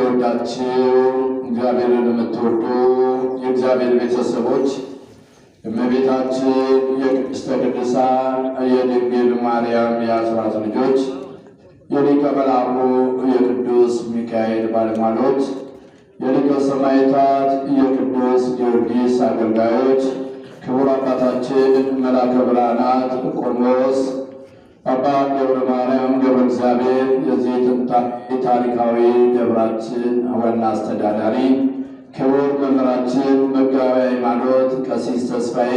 የተወዳችሁ እግዚአብሔርን የምትወዱ የእግዚአብሔር ቤተሰቦች እመቤታችን የቅድስተ ቅዱሳን የድንግል ማርያም የአስራት ልጆች የሊቀ መልአኩ የቅዱስ ሚካኤል ባለሟሎች የሊቀ ሰማዕታት የቅዱስ ጊዮርጊስ አገልጋዮች ክቡር አባታችን መልአከ ብርሃናት ቆሞስ አባ ገብረ ማርያም ገብረ እግዚአብሔር የዚህ ጥንታዊ ታሪካዊ ደብራችን ዋና አስተዳዳሪ ክቡር መምህራችን መጋቤ ሃይማኖት ቀሲስ ተስፋዬ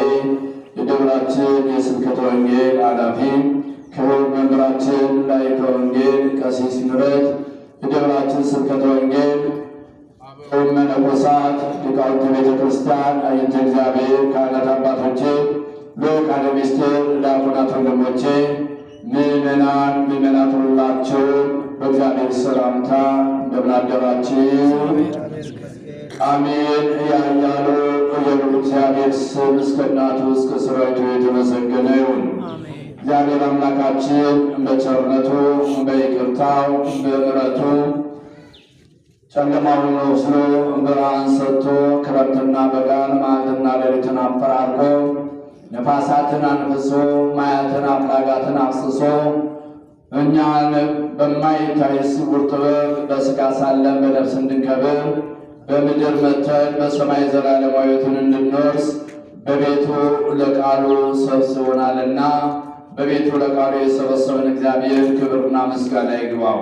የደብራችን የስብከተ ወንጌል ኃላፊ ክቡር መምህራችን ላይከ ወንጌል ቀሲስ ምረት የደብራችን ስብከተ ወንጌል መነኮሳት ሊቃውንተ ቤተ ክርስቲያን አይንተ እግዚአብሔር ካህናት አባቶቼ ሎቃነ ሚስጥር ዲያቆናት ወንድሞቼ ምእመናት ሁላችሁ በእግዚአብሔር ሰላምታ እንደምን አደራችሁ? አሜን። ያያሉ የሁሉ እግዚአብሔር ስም እስከ እናቱ እስከ ሠራዊቱ የተመሰገነ ይሁን። እግዚአብሔር አምላካችን በቸርነቱ በይቅርታው በምሕረቱ ጨለማውን ወስዶ ብርሃን ሰጥቶ ክረምትና በጋን መዓልትና ሌሊትን አፈራርቆ ነፋሳትን አንፍሶ ማያትን አፍላጋትን አፍስሶ እኛን በማይታይ ስውር ጥበብ በሥጋ ሳለን በነፍስ እንድንከብር በምድር መተን በሰማይ ዘላለማዊ ሕይወትን እንድንወርስ በቤቱ ለቃሉ ሰብስቦናልና በቤቱ ለቃሉ የሰበሰበን እግዚአብሔር ክብርና ምስጋና ይግባው።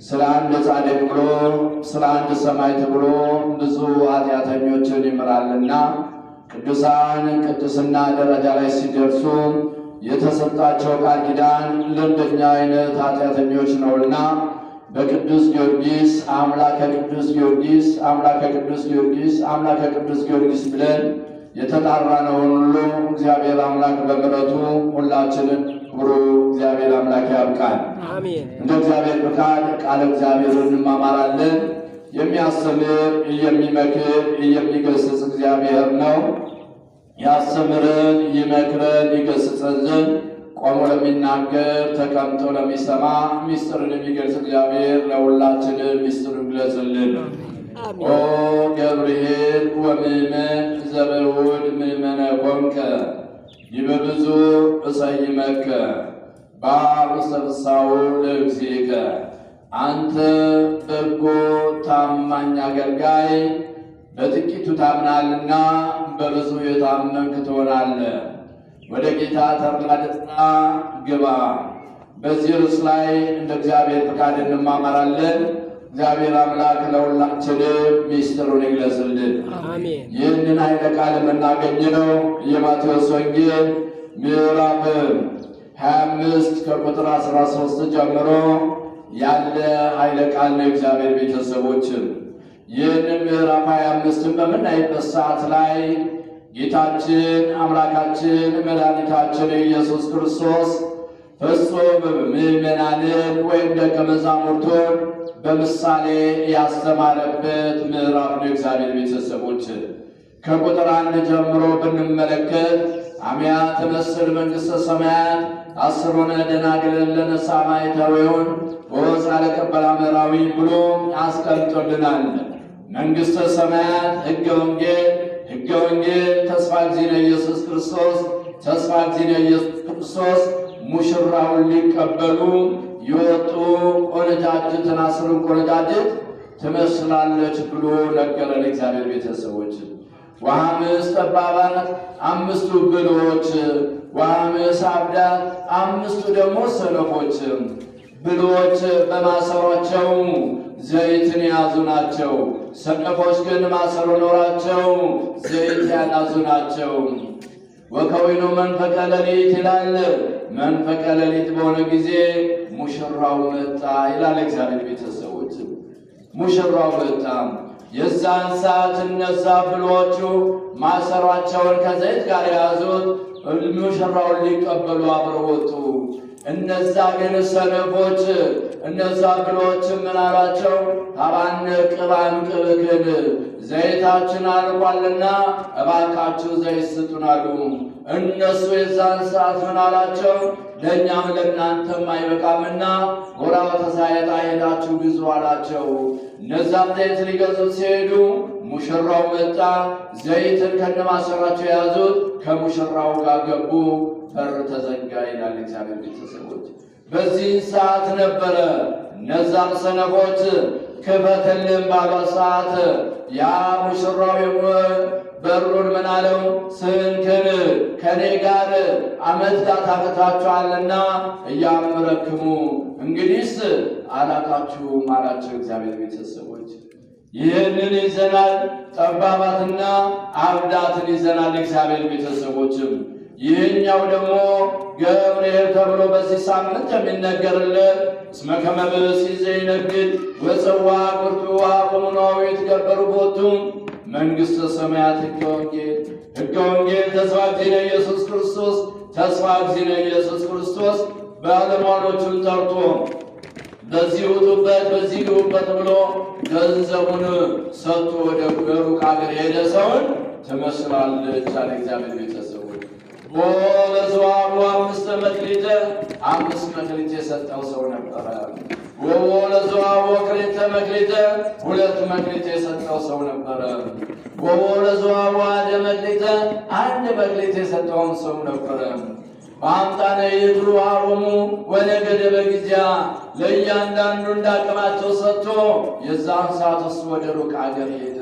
ስለ አንድ ጻድቅ ብሎ ስለ አንድ ሰማዕት ብሎ ብዙ ኃጢአተኞችን ይምራልና ቅዱሳን ቅድስና ደረጃ ላይ ሲደርሱ የተሰጣቸው ቃል ኪዳን ለእንደኛ አይነት ኃጢአተኞች ነውና በቅዱስ ጊዮርጊስ አምላከ ቅዱስ ጊዮርጊስ አምላከ ቅዱስ ጊዮርጊስ አምላከ ቅዱስ ጊዮርጊስ ብለን የተጣራነውን ሁሉ እግዚአብሔር አምላክ በምሕረቱ ሁላችንን ክብሩ እግዚአብሔር አምላክ ያብቃን። እንደ እግዚአብሔር ፍቃድ ቃለ እግዚአብሔርን እንማማራለን። የሚያስተምር የሚመክር የሚገስጽ እግዚአብሔር ነው። ያስተምረን ይመክረን ይገስጸን ዘንድ ቆሞ ለሚናገር ተቀምጦ ለሚሰማ ምስጢርን የሚገልጽ እግዚአብሔር ለሁላችንም ምስጢርን ይግለጽልን። ኦ ገብርኤል ወምእመን ዘበውድ ምእመነ ኮንከ ይበብዙ እሰይመከ በአብ ውስተ ፍሥሓሁ ለእግዚእከ አንተ በጎ ታማኝ አገልጋይ በጥቂቱ ታምናልና በብዙ የታመንክ ትሆናለህ። ወደ ጌታ ተድላ ደስታ ግባ። በዚህ ርዕስ ላይ እንደ እግዚአብሔር ፍቃድ እንማማራለን። እግዚአብሔር አምላክ ለሁላችንም ምስጢሩን ይግለጽልን። ይህንን ኃይለ ቃል የምናገኝ ነው የማቴዎስ ወንጌል ምዕራፍ 25 ከቁጥር 13 ጀምሮ ያለ ኃይለ ቃል ነው። እግዚአብሔር ቤተሰቦችን ይህንን ምዕራፍ 25ን በምናይበት ሰዓት ላይ ጌታችን አምላካችን መድኃኒታችን ኢየሱስ ክርስቶስ ፍጹም ምእመናንን ወይም ደቀ መዛሙርቱን በምሳሌ ያስተማረበት ምዕራፍ ነው። እግዚአብሔር ቤተሰቦች ከቁጥር 1 ጀምሮ ብንመለከት አሚያ ትመስል መንግሥተ ሰማያት አስሮነ ደናግል ለነሳ ማይተዌውን ወፃለ ቀበላ መራዊ ብሎ አስቀምጦልናል። መንግሥተ ሰማያት ሕገ ወንጌል ተስፋ እግዚእነ ኢየሱስ ክርስቶስ ተስፋ እግዚእነ ኢየሱስ ክርስቶስ ሙሽራውን ሊቀበሉ የወጡ ቆነጃጅትን አስሩን ቆነጃጅት ትመስላለች ብሎ ነገረን። እግዚአብሔር ቤተሰቦች ወአምስት ጠባባት አምስቱ ብልሆች ወአምስት አብዳት አምስቱ ደግሞ ሰነፎች ብልሆች በማሰሯቸው ዘይትን የያዙ ናቸው። ሰነፎች ግን ማሰሮ ኖራቸው ዘይት ያላዙ ናቸው። ወከዊኑ መንፈቀ ሌሊት ይላል። መንፈቀ ሌሊት በሆነ ጊዜ ሙሽራው መጣ ይላል። እግዚአብሔር ቤተሰቦች ሙሽራው መጣ። የዛን ሰዓት እነዛ ብልሆቹ ማሰሯቸውን ከዘይት ጋር የያዙት ሙሽራውን ሊቀበሉ አብረው ወጡ። እነዛ ግን ሰነፎች እነዛ ብልሆች ምን አሏቸው? አባነ ቅባን ቅብክን ዘይታችን አልቋልና እባካችሁ ዘይት ስጡን አሉ። እነሱ የዛን ሰዓት ምን አላቸው? ለእኛም ለእናንተም አይበቃምና ጎራ ተሳየጣ ሄዳችሁ ግዙ አላቸው። እነዛም ዘይት ሊገዙት ሲሄዱ ሙሽራው መጣ። ዘይትን ከነማሰራቸው የያዙት ከሙሽራው ጋር ገቡ። በር ተዘጋ ይላል እግዚአብሔር። ቤተሰቦች በዚህ ሰዓት ነበረ እነዛም ሰነፎች ክፈትልን ባሏት ሰዓት ያ ሙሽራው በሩን ምን አለው? ስንክን ከኔ ጋር አመታት አቅታችኋልና እያምረክሙ እንግዲህስ አላቃችሁም አላቸው እግዚአብሔር። ቤተሰቦች ይህንን ይዘናል፣ ጠባባትና አብዳትን ይዘናል እግዚአብሔር። ቤተሰቦችም ይህኛው ደግሞ ገብርኤል ተብሎ በዚህ ሳምንት የሚነገርለት እስመ ከመ ብእሲ ዘይነግድ ወጽዋ ቁርጡዋ ወሙናዊ ይትገበሩ ቦቱ መንግሥተ ሰማያት ሕገ ወንጌል ተስፋ እግዚእነ ኢየሱስ ክርስቶስ ተስፋ እግዚእነ ኢየሱስ ክርስቶስ ባለሟሎቹን ጠርቶ በዚህ ውጡበት በዚህ ግቡበት ብሎ ገንዘቡን ሰጥቶ ወደ ሩቅ አገር የሄደ ሰውን ትመስላለች አለ እግዚአብሔር። ቤተሰቦች ወለዘዋሩ 5 መክሊት 5 መክሊት የሰጠው ሰው ነበረ። ወለዘዋሩ 2 መክሊት 2 መክሊት የሰጠው ሰው ነበረ። ወለዘዋሩ 1 መክሊት 1 መክሊት የሰጠውን ሰው ነበረ። በአምጣነ ይድሩ አሮሙ ወነገደ በጊዜያ ለእያንዳንዱ እንዳቅማቸው ሰጥቶ የዛን ሰዓት እሱ ወደ ሩቅ አገር ሄደ።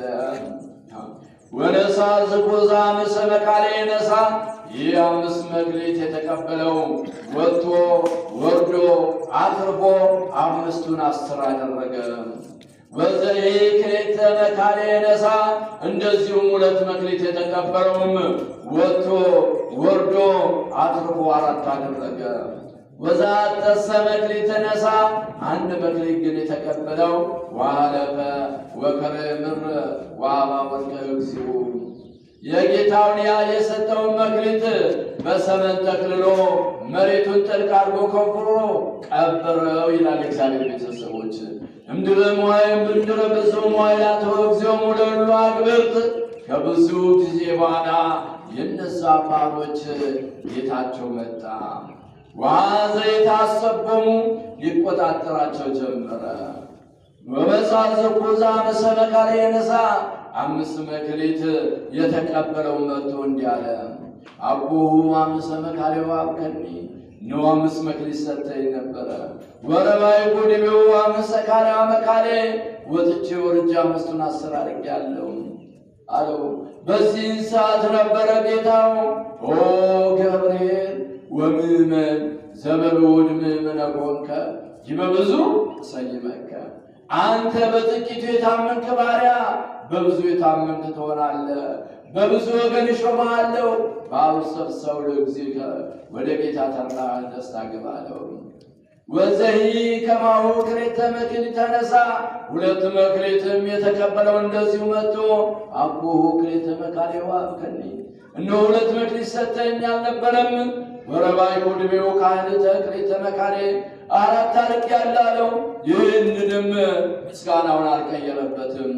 ወነሳ ዝኩዛ ምሰ መካሌ ነሳ። ይህ 5 መክሊት የተቀበለው ወጥቶ ወርዶ አትርፎ 5ቱን 10 አደረገ። ወዘይ ክሌተ መካሌ ነሳ። እንደዚሁም 2 መክሊት የተቀበለውም ወጥቶ ወርዶ አትርፎ 4 አደረገ። ወዛተሰ መክሊት ነሳ። 1 መክሊት ግን የተቀበለው ዋለፈ ወከረ ምር ዋባ ወልቀ እግዚኡ የጌታውን ያ የሰጠውን መክሊት በሰመን ተክልሎ መሬቱን ጥልቅ አድርጎ ከፍሮ ቀበረው ይላል እግዚአብሔር። ቤተሰቦች እምድረ ሞይም ብድረ ብዙ ሞይላቶ እግዚኦም ለሉ አግብርት ከብዙ ጊዜ በኋላ የነዛ ባሮች ጌታቸው መጣ። ዋዘይት አሰቦሙ ሊቆጣጠራቸው ጀመረ። ወበሳት ዘኩዛ ምሰ መካሌ ነሳ 5 መክሊት የተቀበለው መጥቶ እንዲህ አለ። አቡሁ 5 መካሌ ወአብከኒ ነው 5 መክሊት ሰጠኝ ነበረ። ወረባይ ጉድቤው 5 መካሌ ወጥቼ ወርጃ 5ቱን 10 አድርጌአለሁ አለው። በዚህ ሰዓት ነበረ ጌታው ኦ ገብርኤል ወምእመን ዘበብዑድ ምእመነ ኮንከ ይበብዙ ሰይመከ አንተ በጥቂቱ የታመንክ ባሪያ በብዙ የታመንክ ትሆናለህ። በብዙ ወገን እሾምሃለሁ። በአውሰብ ሰው ለእግዚእከ ወደ ጌታ ተርታ ደስታ ግባ አለው። ወዘሂ ከማሁ ክልኤተ መክሊት ተነሳ 2 መክሊትም የተቀበለው እንደዚሁ መጥቶ አቡሁ ክልኤተ መካሌ ወአብከኒ እነሆ 2 መክሊት ሰጠኝ አልነበረም? ወረባይ ጉድቤው ካልእተ ክልኤተ መካሌ 4 አድርጌአለሁ አለው። ይህንንም ምስጋናውን አልቀየረበትም።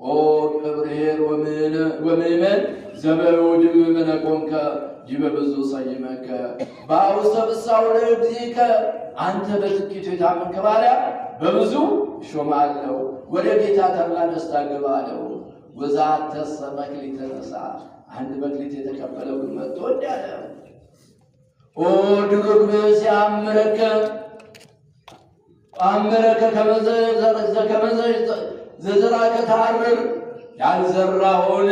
ኦ ገብርኤል ወምእመን ዘበብዑድ ምእመነ ኮንከ ይበብዙ ሰይመከ በአውስተ ብእሳሁ ለእግዚእከ አንተ በጥቂቱ የታመንክ ባሪያ በብዙ እሾምሃለሁ፣ ወደ ጌታ ተድላ ደስታ ግባ አለው። ወዛተሰ መክሊተ ነሳ 1 መክሊት የተቀበለው ግን መጥቶ እንዲህ አለ። ኦ ድሩክ ብእሲ አምረከ ከመዘ ዘዘራከ ታርር ያልዘራኸውን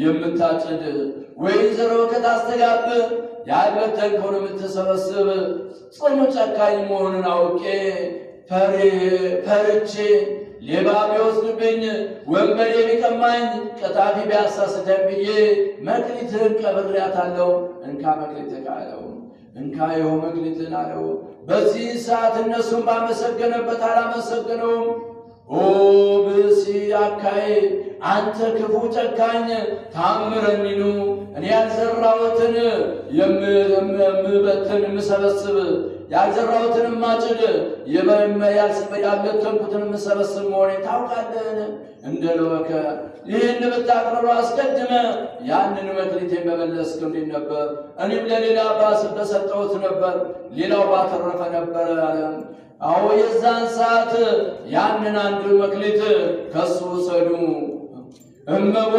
የምታጭድ ወይ ዘሮከ ታስተጋብ ያልበተንከውን የምትሰበስብ ጽኑ ጨካኝ መሆኑን አውቄ ፈርቼ ሌባ ቢወስድብኝ ወንበዴ ቢቀማኝ ቀጣፊ ቢያሳስተኝ ብዬ መክሊትህን ቀብሬአታለሁ። እንካ መክሊትህ አለው። እንካ ይኸው መክሊትህን አለው። በዚህ ሰዓት እነሱን ባመሰገነበት አላመሰገነውም። ኦ ብእሲ አካዬ አንተ ክፉ ጨካኝ ታምረኒኑ እኔ ያልዘራሁትን የምበትን የምሰበስብ ያልዘራሁትንም ማጭድ ያልበተንኩትን የምሰበስብ መሆኔን ታውቃለህን? እንደለወከ ይህን ብታቅርሮ አስቀድመ ያንን መክሊቴን በመለስክልኝ ነበር። እኔም ለሌላ በሰጠሁት ነበር፣ ሌላው ባተረፈ ነበር አለ። አዎ የዛን ሰዓት ያንን አንድ መክሊት ከሱ ውሰዱ። እመቦ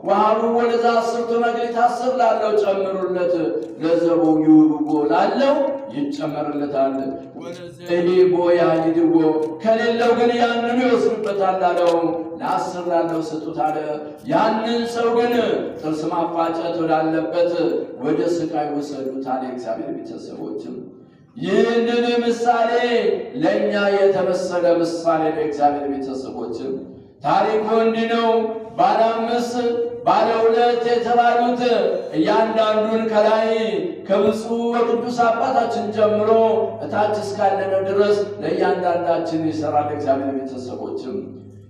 ወሃቡ ወለዛ 10ቱ መክሊት 10 ላለው ጨምሩለት፣ ገንዘቡ ይውቦ ላለው ይጨመርለታል። ወለዘይ ቦያ ይድቦ ከሌለው ግን ያንኑ ይወስዱበታል አለው። ለ10 ላለው ስጡት አለ። ያንን ሰው ግን ጥርስ ማፋጨት ወዳለበት ወደ ስቃይ ወሰዱት አለ። እግዚአብሔር ቤተሰቦችም ይህንን ምሳሌ ለእኛ የተመሰለ ምሳሌ ለእግዚአብሔር ቤተሰቦችም ታሪኩ እንዲህ ነው። ባለ 5 ባለ 2 የተባሉት እያንዳንዱን ከላይ ከብፁዕ ወቅዱስ አባታችን ጀምሮ እታች እስካለነው ድረስ ለእያንዳንዳችን ይሰራል። እግዚአብሔር ቤተሰቦችም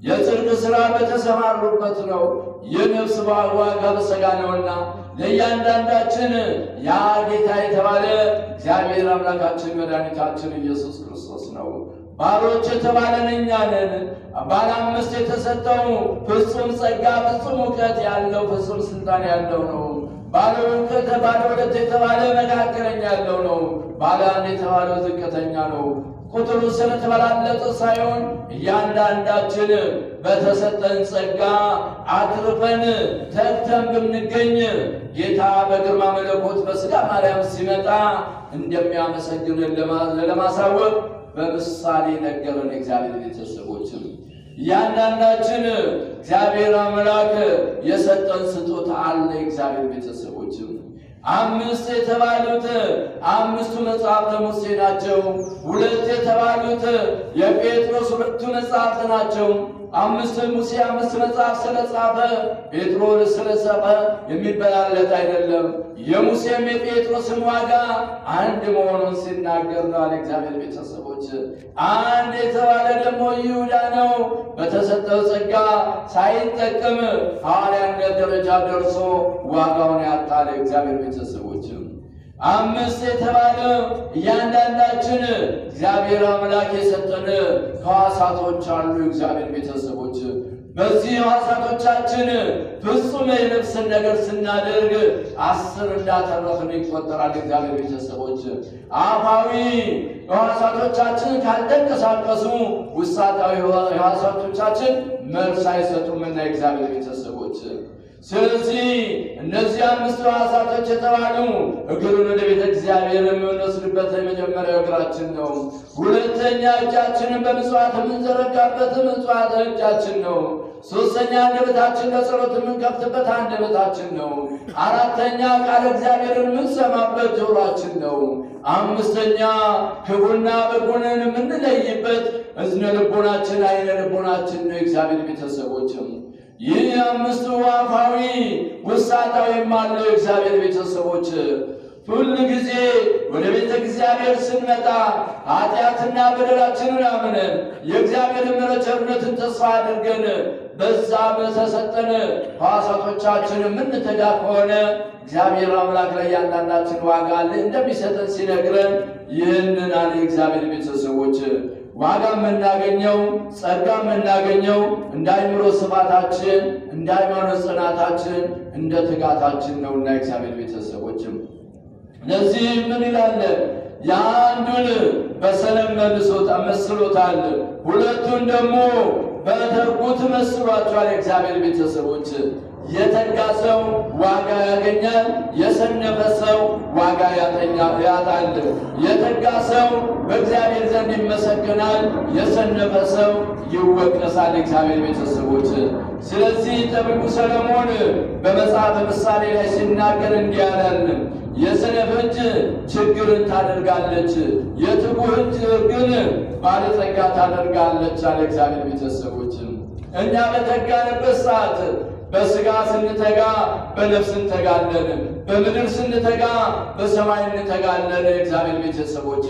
የጽድቅ ሥራ በተሰማሩበት ነው። የነፍስ ዋጋ በሥጋ ነውና ለእያንዳንዳችን ያ ጌታ የተባለ እግዚአብሔር አምላካችን መድኃኒታችን ኢየሱስ ክርስቶስ ነው። ባሮች የተባለን እኛ ነን። ባለ 5 የተሰጠው ፍጹም ጸጋ ፍጹም እውቀት ያለው ፍጹም ስልጣን ያለው ነው። ባለ 2 የተባለ መካከለኛ ያለው ነው። ባለ 1 የተባለው ዝቅተኛ ነው። ቁጥሩ ስለተበላለጠ ሳይሆን እያንዳንዳችን በተሰጠን ጸጋ አትርፈን ተግተን ብንገኝ ጌታ በግርማ መለኮት በሥጋ ማርያም ሲመጣ እንደሚያመሰግንን ለማሳወቅ በምሳሌ ነገረን። እግዚአብሔር ቤተሰቦችም እያንዳንዳችን እግዚአብሔር አምላክ የሰጠን ስጦታ አለ። እግዚአብሔር ቤተሰቦችም 5 የተባሉት 5ቱ መጽሐፍተ ሙሴ ናቸው። 2 የተባሉት የጴጥሮስ 2ቱ መጽሐፍት ናቸው። 5 ሙሴ 5 መጽሐፍ ስለጻፈ ጴጥሮስ ስለጻፈ የሚበላለጥ አይደለም። የሙሴም የጴጥሮስም ዋጋ አንድ መሆኑን ሲናገር ነው። እግዚአብሔር ቤተሰቦች 1 የተባለ ደግሞ ይሁዳ ነው። በተሰጠው ጸጋ ሳይጠቀም ሐዋርያነት ደረጃ ደርሶ ዋጋውን ያጣለ እግዚአብሔር ቤተሰቦችም 5 የተባለ እያንዳንዳችን እግዚአብሔር አምላክ የሰጠን ሕዋሳቶች አሉ። እግዚአብሔር ቤተሰቦች በዚህ ሕዋሳቶቻችን ፍጹም የነፍስን ነገር ስናደርግ 10 እንዳተረፍን ይቆጠራል። እግዚአብሔር ቤተሰቦች አፋዊ ሕዋሳቶቻችን ካልተንቀሳቀሱ ውሳጣዊ ሕዋሳቶቻችን መልስ አይሰጡምና እግዚአብሔር ቤተሰቦች ስለዚህ እነዚህ 5 ሕዋሳቶች የተባሉ እግሩን ወደ ቤተ እግዚአብሔር የምንወስድበት የመጀመሪያው እግራችን ነው። 2ኛ እጃችንን በምጽዋት የምንዘረጋበት ምጽዋት እጃችን ነው። 3ኛ አንደበታችን ለጸሎት የምንከፍትበት አንደበታችን ነው። 4ኛ ቃል እግዚአብሔርን የምንሰማበት ጆሮአችን ነው። 5ኛ ክፉና በጎንን የምንለይበት እዝነ ልቦናችን አይነ ልቦናችን ነው። እግዚአብሔር ቤተሰቦችም ይህ 5ቱ አፋዊ ውሳጣዊም አለው። እግዚአብሔር ቤተሰቦች ሁል ጊዜ ወደ ቤተ እግዚአብሔር ስንመጣ ኃጢአትና በደላችንን አምነን የእግዚአብሔር ምሕረት ቸርነትን ተስፋ አድርገን በዛ በተሰጠን ሕዋሳቶቻችን የምንተጋ ከሆነ እግዚአብሔር አምላክ ላይ ያንዳንዳችን ዋጋ እንደሚሰጠን ሲነግረን ይህንን አለ። እግዚአብሔር ቤተሰቦች ዋጋ የምናገኘው ጸጋ የምናገኘው እንደ አእምሮ ስፋታችን እንደ ሃይማኖት ጽናታችን እንደ ትጋታችን ነውና እግዚአብሔር ቤተሰቦችም ለዚህ ምን ይላል? የአንዱን በሰለም መስሎታል፣ 2ቱን ደግሞ በተርቡት መስሏቸዋል። እግዚአብሔር ቤተሰቦች የተጋ ሰው ዋጋ ያገኛል፣ የሰነፈ ሰው ዋጋ ያጣል። የተጋ ሰው በእግዚአብሔር ዘንድ ይመሰገናል፣ የሰነፈ ሰው ይወቀሳል። እግዚአብሔር ቤተሰቦች ስለዚህ ጠቢቡ ሰለሞን በመጽሐፈ ምሳሌ ላይ ሲናገር እንዲህ ያላል፣ የሰነፍ እጅ ችግርን ታደርጋለች፣ የትጉህ እጅ ግን ባለጸጋ ታደርጋለች አለ። እግዚአብሔር ቤተሰቦች እኛ በተጋንበት ሰዓት በሥጋ ስንተጋ በነፍስ እንተጋለን፣ በምድር ስንተጋ በሰማይ እንተጋለን። እግዚአብሔር ቤተሰቦች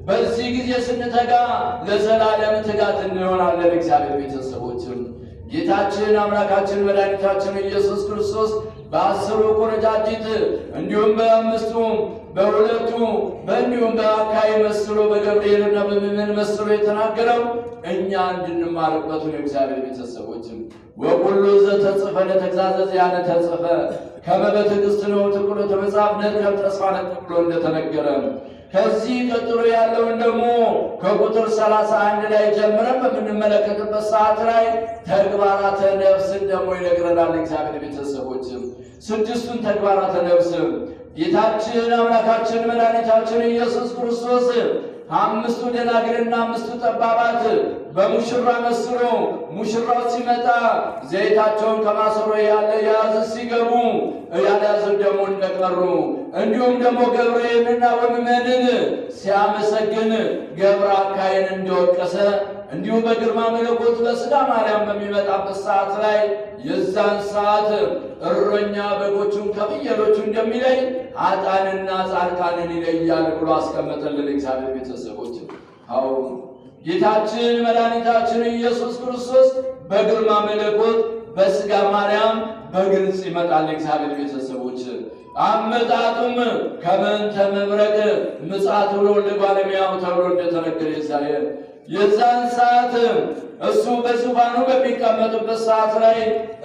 በዚህ ጊዜ ስንተጋ ለዘላለም ትጋት እንሆናለን። እግዚአብሔር ቤተሰቦች ጌታችን አምላካችን መድኃኒታችን ኢየሱስ ክርስቶስ በ10 ቆነጃጅት እንዲሁም በ5 በ2 እንዲሁም በአካይ መስሎ በገብርኤልና በምእመን መስሎ የተናገረው እኛ እንድንማርበት ነው። እግዚአብሔር ቤተሰቦችም ወኩሉ ዘተጽፈ ለተግዛዘዝ ያነ ተጽፈ ከመ በትዕግሥት ነው ተብሎ ተመጽሐፍ ነጥብ ተስፋ ነጥብ ብሎ እንደተነገረ ከዚህ ቀጥሎ ያለውን ደግሞ ከቁጥር 31 ላይ ጀምረን በምንመለከትበት ሰዓት ላይ ተግባራተ ነፍስን ደግሞ ይነግረናል። እግዚአብሔር ቤተሰቦችም 6ቱን ተግባራተ ነፍስ ጌታችን አምላካችን መድኃኒታችን ኢየሱስ ክርስቶስ 5ቱ ደናግልና 5ቱ ጠባባት በሙሽራ መስሎ ሙሽራው ሲመጣ ዘይታቸውን ከማሰሮ ያለ ያዝ ሲገቡ ያልያዙት ደግሞ እንደቀሩ እንዲሁም ደግሞ ገብርኤልና ወምእመንን ሲያመሰግን ገብረ አካይን እንደወቀሰ እንዲሁ በግርማ መለኮት በሥጋ ማርያም በሚመጣበት ሰዓት ላይ የዛን ሰዓት እረኛ በጎቹን ከፍየሎቹ እንደሚለይ ኃጥአንና ጻድቃንን ይለያል ብሎ አስቀመጠልን። እግዚአብሔር ቤተሰቦች አዎ ጌታችን መድኃኒታችን ኢየሱስ ክርስቶስ በግርማ መለኮት በሥጋ ማርያም በግልጽ ይመጣል። እግዚአብሔር ቤተሰቦች አመጣጡም ከመንተ መብረቅ ምጽአት ብሎ ለባለሙያው ተብሎ እንደተነገረ ኢሳይያስ የዛን ሰዓት እሱ በዙፋኑ በሚቀመጥበት ሰዓት ላይ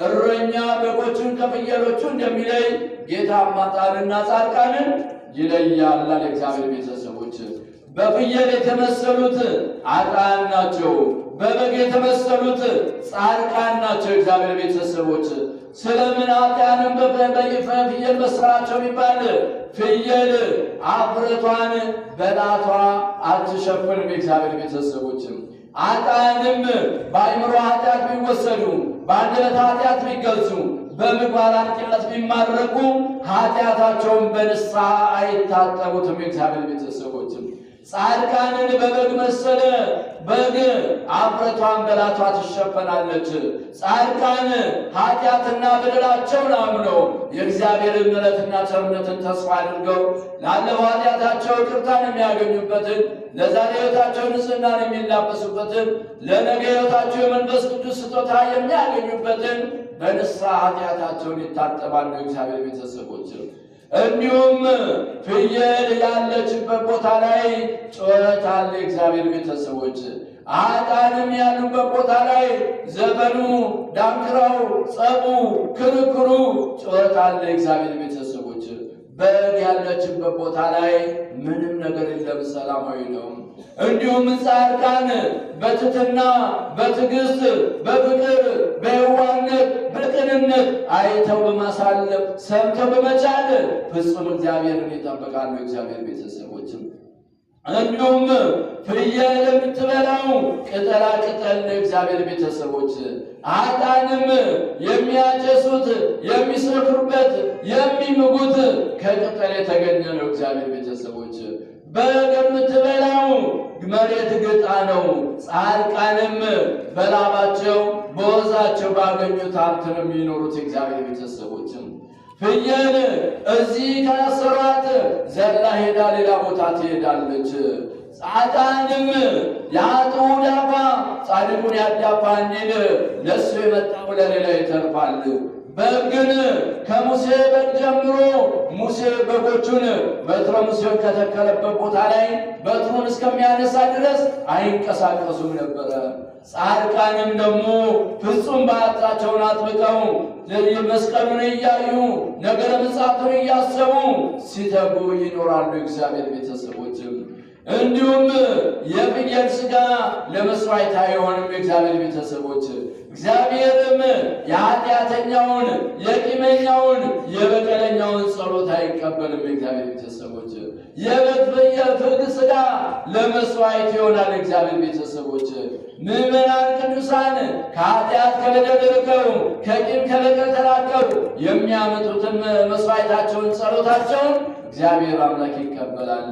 እረኛ በጎቹን ከፍየሎቹ እንደሚለይ ጌታ ኃጥአንና ጻድቃንን ይለያል። እግዚአብሔር ቤተሰቦች በፍየል የተመሰሉት ኃጥአን ናቸው፣ በበግ የተመሰሉት ጻድቃን ናቸው። እግዚአብሔር ቤተሰቦች ስለምን ኃጥአንን በፍየል መሰላቸው ቢባል ፍየል አፍረቷን በላቷ አትሸፍንም። እግዚአብሔር ቤተሰቦች ኃጥአንም በአእምሮ ኃጢአት ቢወሰዱ በአንደበት ኃጢአት ቢገልጹ በምግባር ኃጢአት ቢማረኩ ኃጢአታቸውን በንስሐ አይታጠቡትም። እግዚአብሔር ቤተሰቦች ጻድቃንን በበግ መሰለ። በግ አፍረቷን በላቷ ትሸፈናለች። ጻድቃን ኃጢአትና በደላቸውን አምነው የእግዚአብሔርን ምሕረትና ቸርነትን ተስፋ አድርገው ላለፈው ኃጢአታቸው ይቅርታን የሚያገኙበትን ለዛሬ ሕይወታቸው ንጽሕናን የሚላበሱበትን ለነገ ሕይወታቸው የመንፈስ ቅዱስ ስጦታ የሚያገኙበትን በንስሐ ኃጢአታቸውን ይታጠባሉ። እግዚአብሔር ቤተሰቦች እንዲሁም ፍየል ያለችበት ቦታ ላይ ጩኸት አለ። እግዚአብሔር ቤተሰቦች ኃጥአንም ያሉበት ቦታ ላይ ዘፈኑ፣ ዳንክራው፣ ጸቡ፣ ክርክሩ፣ ጩኸት አለ። እግዚአብሔር ቤተሰቦች በግ ያለችበት ቦታ ላይ ምንም ነገር የለም፣ ሰላማዊ ነው። እንዲሁም ጻድቃን በትሕትና በትዕግሥት በፍቅር በየዋህነት በቅንነት አይተው በማሳለፍ ሰምተው በመቻል ፍጹም እግዚአብሔርን ይጠብቃሉ። እግዚአብሔር ቤተሰቦችም እንዲሁም ፍየል የምትበላው ቅጠላ ቅጠል ነው። እግዚአብሔር ቤተሰቦች ኃጥአንም የሚያጨሱት የሚሰክሩበት የሚምጉት ከቅጠል የተገኘ ነው። እግዚአብሔር ቤተሰቦች በግ የምትበላው መሬት ግጣ ነው። ጻድቃንም በላባቸው በወዛቸው ባገኙት ሀብት ነው የሚኖሩት። እግዚአብሔር ቤተሰቦችም ፍየል እዚህ ካሰሯት ዘላ ሄዳ ሌላ ቦታ ትሄዳለች። ጻድቃንም የኃጥኡ ዳፋ ጻድቁን ያዳፋ እንዲል ለእሱ የመጣው ለሌላ ይተርፋል። በግ ግን ከሙሴ በግ ጀምሮ ሙሴ በጎቹን በትረ ሙሴን ከተከለበት ቦታ ላይ በትሩን እስከሚያነሳ ድረስ አይንቀሳቀሱም ነበረ። ጻድቃንም ደግሞ ፍጹም በዓታቸውን አጥብቀው መስቀሉን እያዩ ነገረ ምጽአቱን እያሰቡ ሲተጉ ይኖራሉ። እግዚአብሔር ቤተሰቦችም እንዲሁም የፍየል ሥጋ ለመሥዋዕት አይሆንም። እግዚአብሔር ቤተሰቦች እግዚአብሔርም የኃጢአተኛውን የቂመኛውን የበቀለኛውን ጸሎት አይቀበልም። እግዚአብሔር ቤተሰቦች የፍግ ሥጋ ለመሥዋዕት ይሆናል። እግዚአብሔር ቤተሰቦች ምዕመናን ቅዱሳን ከኃጢአት ከበደል ርቀው ከቂም ከበቀል ተላቀው የሚያመጡትን መሥዋዕታቸውን ጸሎታቸውን እግዚአብሔር አምላክ ይቀበላል።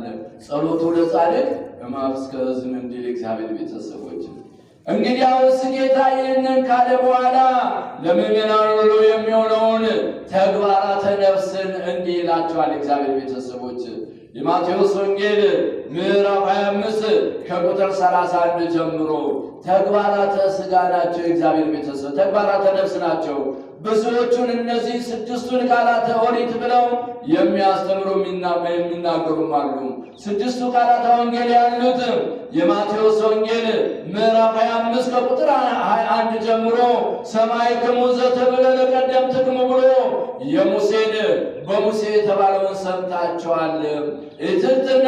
ጸሎቱ ለጻድቅ እምአብ እስከ እዝን እንዲል እግዚአብሔር ቤተሰቦች እንግዲያውስ ጌታ ይህንን ካለ በኋላ ለምዕመናን ሁሉ የሚሆነውን ተግባራተ ነፍስን እንዲህ ይላቸዋል። እግዚአብሔር ቤተሰቦች የማቴዎስ ወንጌል ምዕራፍ 25 ከቁጥር 31 ጀምሮ ተግባራተ ሥጋ ናቸው የእግዚአብሔር ቤተሰብ፣ ተግባራተ ነፍስ ናቸው። ብዙዎቹን እነዚህ ስድስቱን ቃላተ ኦሪት ብለው የሚያስተምሩ የሚናገሩም አሉ። ስድስቱ ቃላተ ወንጌል ያሉት የማቴዎስ ወንጌል ምዕራፍ 25 ከቁጥር 21 ጀምሮ ሰማዕክሙ ዘተብሎ ለቀደምትክሙ ብሎ የሙሴን በሙሴ የተባለውን ሰምታችኋል። እትብትብ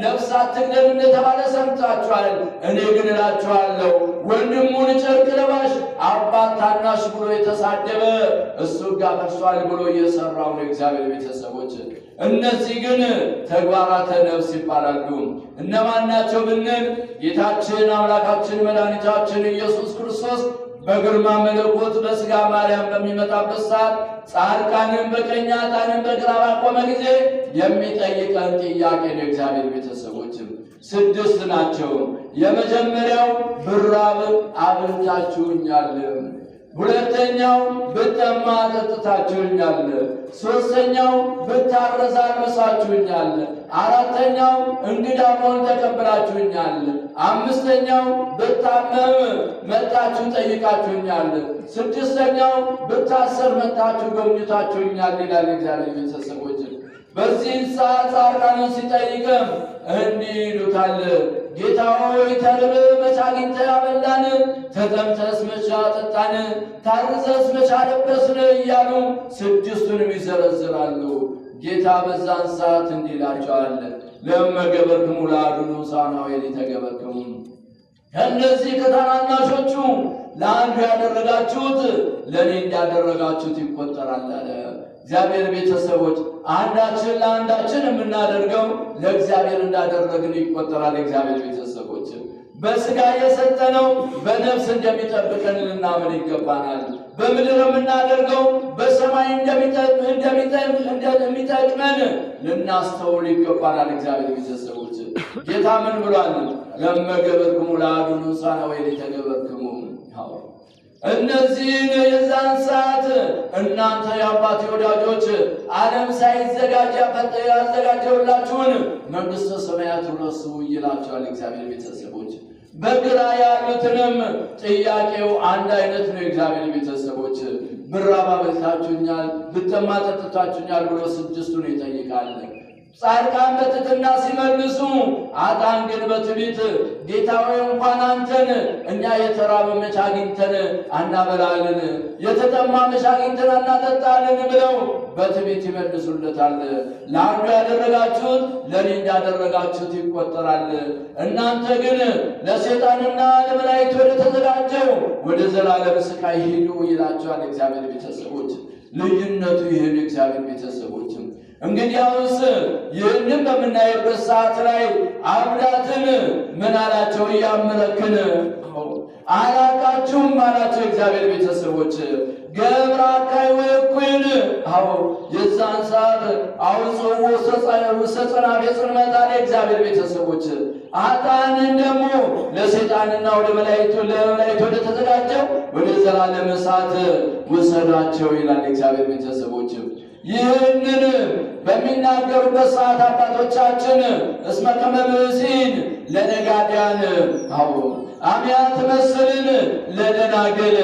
ነፍስ አትግደል እንደተባለ ሰምታችኋል። እኔ ግን እላችኋለሁ ወንድሙን ጨርቅ ለባሽ አባት ታናሽ ብሎ የተሳደበ እሱ ጋር ፈርሷል ብሎ እየሰራው ነው። እግዚአብሔር ቤተሰቦች እነዚህ ግን ተግባራተ ነፍስ ይባላሉ። እነማን ናቸው ብንል ጌታችን አምላካችን መድኃኒታችን ኢየሱስ ክርስቶስ በግርማ መለኮት በሥጋ ማርያም በሚመጣበት ሰዓት ጻድቃንን በቀኝ ኃጥአንን በግራ ባቆመ ጊዜ የሚጠይቀን ጥያቄ ነው። እግዚአብሔር ቤተሰቦችም ስድስት ናቸው። የመጀመሪያው ብራብ አብልታችሁኛል፣ ሁለተኛው ብጠማ አጠጥታችሁኛል፣ ሦስተኛው ብታረዝ አልብሳችሁኛል፣ አራተኛው እንግዳ ብሆን ተቀብላችሁኛል፣ አምስተኛው ብታመም መጣችሁ ጠይቃችሁኛል፣ ስድስተኛው ብታሰር መጣችሁ ጎብኝታችሁኛል ይላል እግዚአብሔር ቤተሰቦች። በዚህ ሰዓት ጻድቃንን ሲጠይቅም እንዲህ ይሉታል፣ ጌታ ሆይ ተርበህ መቼ አግኝተህ አበላን? ተጠምተህስ መቼ አጠጣን? ታርዘህስ መቼ አለበስን? እያሉ ስድስቱንም ይዘረዝራሉ። ጌታ በዛን ሰዓት እንዲህ ይላቸዋል፣ ለእመ ገበርክሙ ለአሐዱ ሳናዌ ተገበርክሙ፣ ከእነዚህ ከታናናሾቹ ለአንዱ ያደረጋችሁት ለእኔ እንዳደረጋችሁት ይቆጠራል አለ። እግዚአብሔር ቤተሰቦች አንዳችን ለአንዳችን የምናደርገው ለእግዚአብሔር እንዳደረግን ይቆጠራል። እግዚአብሔር ቤተሰቦች በሥጋ የሰጠነው በነፍስ እንደሚጠብቀን ልናምን ይገባናል። በምድር የምናደርገው በሰማይ እንደሚጠቅመን ልናስተውል ይገባናል። እግዚአብሔር ቤተሰቦች ጌታ ምን ብሏል? ለእመ ገበርክሙ ለአሐዱ ሳናዌ ተገበርክሙ። እነዚህን የዛን ሰዓት እናንተ የአባቴ ወዳጆች ዓለም ሳይዘጋጅ ያዘጋጀሁላችሁን መንግሥተ ሰማያት ውረሱ ይላቸዋል። እግዚአብሔር ቤተሰቦች በግራ ያሉትንም ጥያቄው አንድ አይነት ነው። እግዚአብሔር ቤተሰቦች ብራብ አብልታችሁኛል፣ ብጠማ አጠጥታችሁኛል ብሎ ስድስቱን ይጠይቃል። ጻድቃን በትሕትና ሲመልሱ፣ ኃጥአን ግን በትዕቢት ጌታ ሆይ እንኳን አንተን እኛ የተራበ መቼ አግኝተን አናበላልን? የተጠማ መቼ አግኝተን አናጠጣልን? ብለው በትዕቢት ይመልሱለታል። ለአንዱ ያደረጋችሁት ለእኔ እንዳደረጋችሁት ይቆጠራል። እናንተ ግን ለሰይጣንና ለመላእክት ወደ ተዘጋጀው ወደ ዘላለም ስቃይ ሂዱ ይላቸዋል። እግዚአብሔር ቤተሰቦች ልዩነቱ ይህን እግዚአብሔር ቤተሰቦችም እንግዲያውስ ይህንን በምናይበት ሰዓት ላይ አብዳትን ምን አላቸው? እያመለክን አላቃችሁም አላቸው። እግዚአብሔር ቤተሰቦች ገብረ አካይ ወኩን የዛን ሰዓት አውጽዎ ሰጸናፌ ጽልመታ እግዚአብሔር ቤተሰቦች ኃጥአንን ደግሞ ለሰይጣንና ወደ መላእክት ወደ ተዘጋጀው ወደ ዘላለም እሳት ውሰዷቸው ይላል። እግዚአብሔር ቤተሰቦች ይህንን በሚናገሩበት ሰዓት አባቶቻችን እስመ ከመ ብእሲን ለነጋድያን አምያ ትመስልን ለደናግል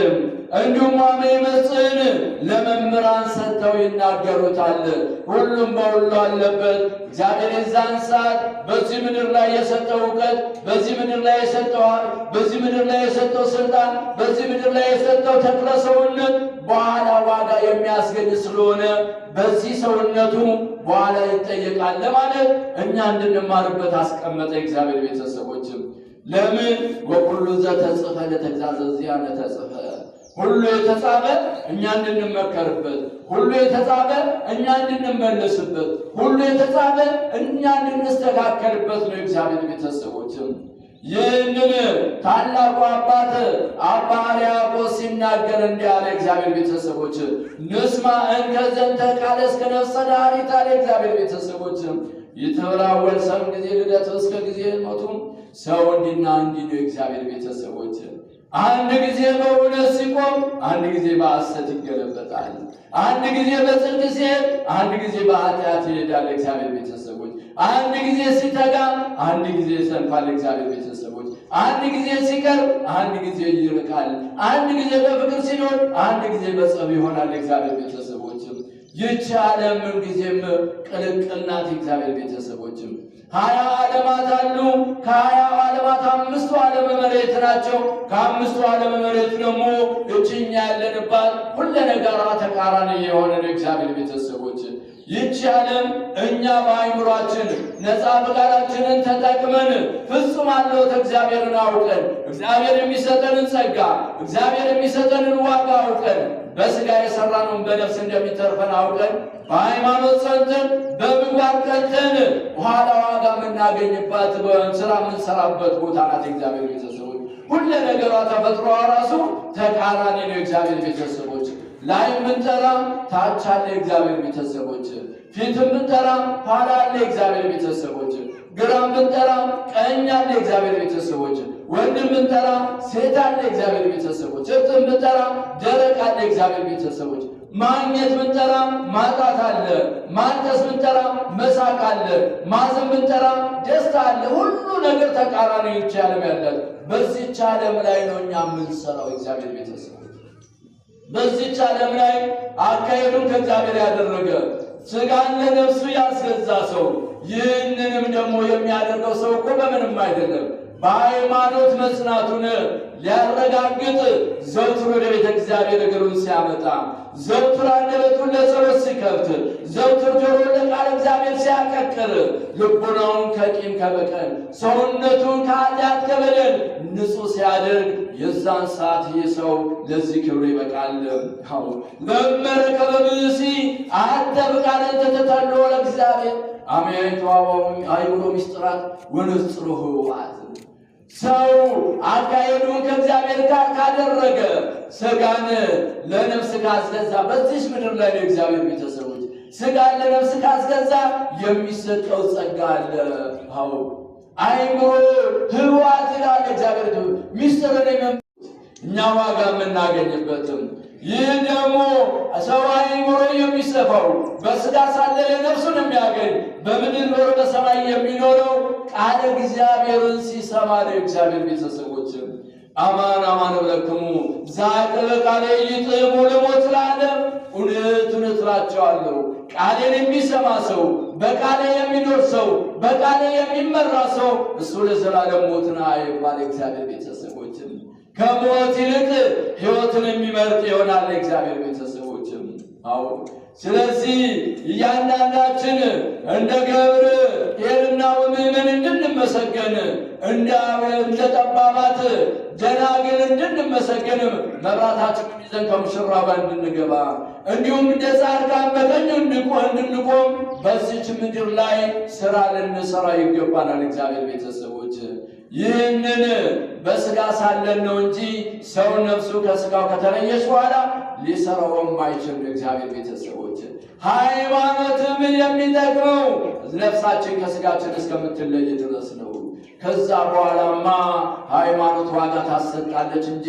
እንዲሁም አሜ ይመስልን ለመምህራን ሰጥተው ይናገሩታል። ሁሉም በሁሉ አለበት። እግዚአብሔር የዛን ሰዓት በዚህ ምድር ላይ የሰጠው እውቀት፣ በዚህ ምድር ላይ የሰጠው ሀብት፣ በዚህ ምድር ላይ የሰጠው ስልጣን፣ በዚህ ምድር ላይ የሰጠው ተክለ ሰውነት በኋላ ዋጋ የሚያስገኝ ስለሆነ በዚህ ሰውነቱ በኋላ ይጠየቃል ለማለት እኛ እንድንማርበት አስቀመጠ። እግዚአብሔር ቤተሰቦችም ለምን ወኩሉ ዘተጽፈ ለተግዛዘዚያነ ተጽፈ፣ ሁሉ የተጻፈ እኛ እንድንመከርበት፣ ሁሉ የተጻፈ እኛ እንድንመለስበት፣ ሁሉ የተጻፈ እኛ እንድንስተካከልበት ነው። እግዚአብሔር ቤተሰቦችም ይህንን ታላቁ አባት አባ ሕርያቆስ ሲናገር እንዲህ አለ። እግዚአብሔር ቤተሰቦች ንስማ እንከ ዘንተ ቃለ እስከ ነፍሰ ዳሪት አለ። እግዚአብሔር ቤተሰቦችም ይተወላወል ሰው ጊዜ ልደቱ እስከ ጊዜ ሞቱ ሰው እንዲና እንዲህ ነው። እግዚአብሔር ቤተሰቦች አንድ ጊዜ በእውነት ሲቆም፣ አንድ ጊዜ በሐሰት ይገለበጣል። አንድ ጊዜ በጽድቅ ሲሄድ፣ አንድ ጊዜ በኃጢአት ይሄዳል። እግዚአብሔር ቤተሰቦች አንድ ጊዜ ሲተጋ አንድ ጊዜ ይሰንፋል። እግዚአብሔር ቤተሰቦች አንድ ጊዜ ሲቀር አንድ ጊዜ ይርቃል። አንድ ጊዜ በፍቅር ሲኖር አንድ ጊዜ በጸብ ይሆናል። እግዚአብሔር ቤተሰቦች ይህች ዓለም ምንጊዜም ቅልቅል ናት። እግዚአብሔር ቤተሰቦችም 20 ዓለማት አሉ። ከ20 ዓለማት 5ቱ ዓለመ መሬት ናቸው። ከ5ቱ ዓለመ መሬት ደግሞ እችኛ ያለንባት ሁሉ ነገሯ ተቃራኒ የሆነ ነው። እግዚአብሔር ቤተሰቦች ይህች ዓለም እኛ በአይምሯችን ነፃ ፈቃዳችንን ተጠቅመን ፍጹም አለውት እግዚአብሔርን አውቀን እግዚአብሔር የሚሰጠንን ጸጋ እግዚአብሔር የሚሰጠንን ዋጋ አውቀን በሥጋ የሠራነውን በነፍስ እንደሚተርፈን አውቀን በሃይማኖት ጸንተን በምግባር ቀንተን ኋላ ዋጋ የምናገኝባት ስራ የምንሰራበት ቦታ ናት። እግዚአብሔር ቤተሰቦች ሁሉ ነገሯ ተፈጥሮዋ ራሱ ተቃራኒ ነው። እግዚአብሔር ቤተሰቦች ላይ ምንጠራ ታች አለ። እግዚአብሔር ቤተሰቦች ፊት ምንጠራ ኋላ አለ። እግዚአብሔር ቤተሰቦች ግራም ምንጠራ ቀኝ አለ። እግዚአብሔር ቤተሰቦች ወንድም ምንጠራ ሴት አለ። እግዚአብሔር ቤተሰቦች እርጥብ ምንጠራ ደረቅ አለ። እግዚአብሔር ቤተሰቦች ማግኘት ምንጠራ ማጣት አለ። ማልቀስ ምንጠራ መሳቅ አለ። ማዘን ምንጠራ ደስታ አለ። ሁሉ ነገር ተቃራኒ ይቻለም ያለ በዚህች ዓለም ላይ ነው እኛ የምንሰራው። እግዚአብሔር ቤተሰቦች በዚህች ዓለም ላይ አካሄዱን ከእግዚአብሔር ያደረገ ሥጋን ለነፍሱ ያስገዛ ሰው ይህንንም ደግሞ የሚያደርገው ሰው እኮ በምንም አይደለም በሃይማኖት መጽናቱን ሊያረጋግጥ ዘውትር ወደ ቤተ እግዚአብሔር እግሩን ሲያመጣ ዘውትር አንደበቱን ለጸሎት ሲከፍት ዘውትር ጆሮውን ለቃለ እግዚአብሔር ሲያቀቅር ልቡናውን ከቂም ከበቀል ሰውነቱን ከኃጢአት ከበደል ንጹሕ ሲያደርግ የዛን ሰዓት ይህ ሰው ለዚህ ክብር ይበቃል። መመረከ በብእሲ አሐተ ፍቃደ ተተተሎ ለእግዚአብሔር አሜን አይሁሎ ምስጢራት ወንጽሮ ህዋት ሰው አካሄዱን ከእግዚአብሔር ጋር ካደረገ ሥጋን ለነፍስ ካስገዛ በዚህ ምድር ላይ ነው። እግዚአብሔር ቤተሰቦች ሥጋን ለነፍስ ካስገዛ የሚሰጠው ጸጋ አለ። አይምሮ ህዋት ይላል እግዚአብሔር ምስጢርን እኛ ዋጋ የምናገኝበትም ይህ ደግሞ ሰው አይምሮ የሚሰፋው በሥጋ ሳለ ለነፍሱን የሚያገኝ በምድር ኖሮ በሰማይ የሚኖረው ቃለ እግዚአብሔርን ሲሰማ ነው። እግዚአብሔር ቤተሰቦች አማን አማን እብለክሙ ዘአቅበ ቃሌ ይጥዕሙ ለሞት ለዓለም እውነት እውነት እላችኋለሁ ቃሌን የሚሰማ ሰው በቃሌ የሚኖር ሰው በቃሌ የሚመራ ሰው እሱ ለዘላለም ሞትን አይባል። እግዚአብሔር ቤተሰቦችም ከሞት ይልቅ ሕይወትን የሚመርጥ ይሆናል። እግዚአብሔር ቤተሰቦችም ስለዚህ እያንዳንዳችን እንደ ገብር ኄርና ምእመን እንድንመሰገን እንደ ጠባባት ደናግል እንድንመሰገን መብራታችንን ይዘን ከሙሽራው ጋር እንድንገባ እንዲሁም እንደ ጻድቃን በቀኙ እንድንቆም በዚች ምድር ላይ ስራ ልንሰራ ይገባናል። እግዚአብሔር ቤተሰቦች ይህንን በሥጋ ሳለን ነው እንጂ ሰው ነፍሱ ከሥጋው ከተለየች በኋላ ሊሰራው የማይችል እግዚአብሔር ቤተሰቦች ሃይማኖትም የሚጠቅመው ነፍሳችን ከሥጋችን እስከምትለይ ድረስ ነው። ከዛ በኋላማ ሃይማኖት ዋጋ ታሰጣለች እንጂ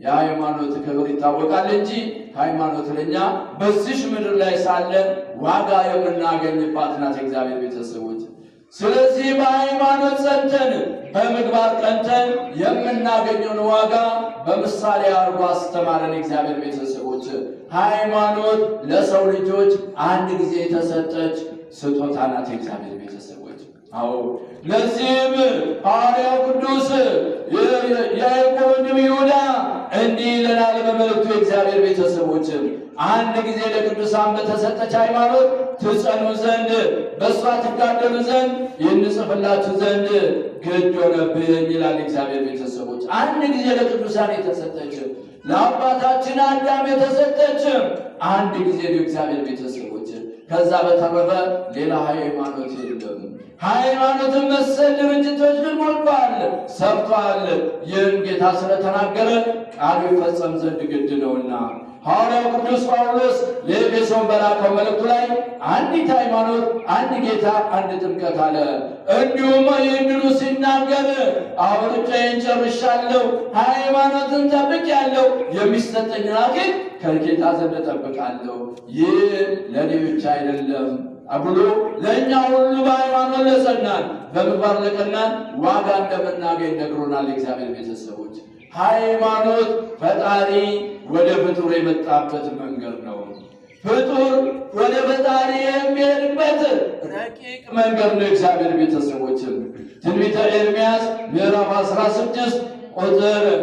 የሃይማኖት ክብር ይታወቃል እንጂ ሃይማኖት ለኛ በዚህ ምድር ላይ ሳለን ዋጋ የምናገኝባት ናት። እግዚአብሔር ቤተሰቦች ስለዚህ በሃይማኖት ጸንተን በምግባር ቀንተን የምናገኘውን ዋጋ በምሳሌ አድርጎ አስተማረን። እግዚአብሔር ቤተሰቦች ሃይማኖት ለሰው ልጆች አንድ ጊዜ የተሰጠች ስጦታ ናት። እግዚአብሔር ቤተሰቦች ለዚህም ሐዋርያው ቅዱስ ያዕቆብ ወንድም ይሁዳ እንዲህ ይለናል በመልእክቱ። እግዚአብሔር ቤተሰቦች አንድ ጊዜ ለቅዱሳን በተሰጠች ሃይማኖት ትጸኑ ዘንድ በእሷ ትጋደሉ ዘንድ ይንጽፍላችሁ ዘንድ ግድ ሆነብኝ ይላል። እግዚአብሔር ቤተሰቦች አንድ ጊዜ ለቅዱሳን የተሰጠች ለአባታችን አዳም የተሰጠች አንድ ጊዜ ነው። እግዚአብሔር ቤተሰቦች ከዛ በተረፈ ሌላ ሃይማኖት የለም። ሃይማኖትን መሰል ድርጅቶች ግን ሞልተዋል፣ ሰብተዋል። ይህን ጌታ ስለተናገረ ቃሉ ይፈጸም ዘንድ ግድ ነውና ሐዋርያው ቅዱስ ጳውሎስ ለኤፌሶን በላከው መልእክቱ ላይ አንዲት ሃይማኖት፣ አንድ ጌታ፣ አንድ ጥምቀት አለ። እንዲሁም ይህንኑ ሲናገር ሩጫዬን ጨርሻለሁ፣ ሃይማኖትን ጠብቄአለሁ፣ የሚሰጠኝን አክሊል ከጌታ ዘንድ እጠብቃለሁ። ይህ ለእኔ ብቻ አይደለም ብሎ ለእኛ ሁሉ በሃይማኖት ለጸናን በምግባር ለቀናን ዋጋ እንደምናገኝ ነግሮናል። እግዚአብሔር ቤተሰቦች ሃይማኖት ፈጣሪ ወደ ፍጡር የመጣበት መንገድ ነው። ፍጡር ወደ ፈጣሪ የሚሄድበት ረቂቅ መንገድ ነው። እግዚአብሔር ቤተሰቦችም ትንቢተ ኤርምያስ ምዕራፍ 16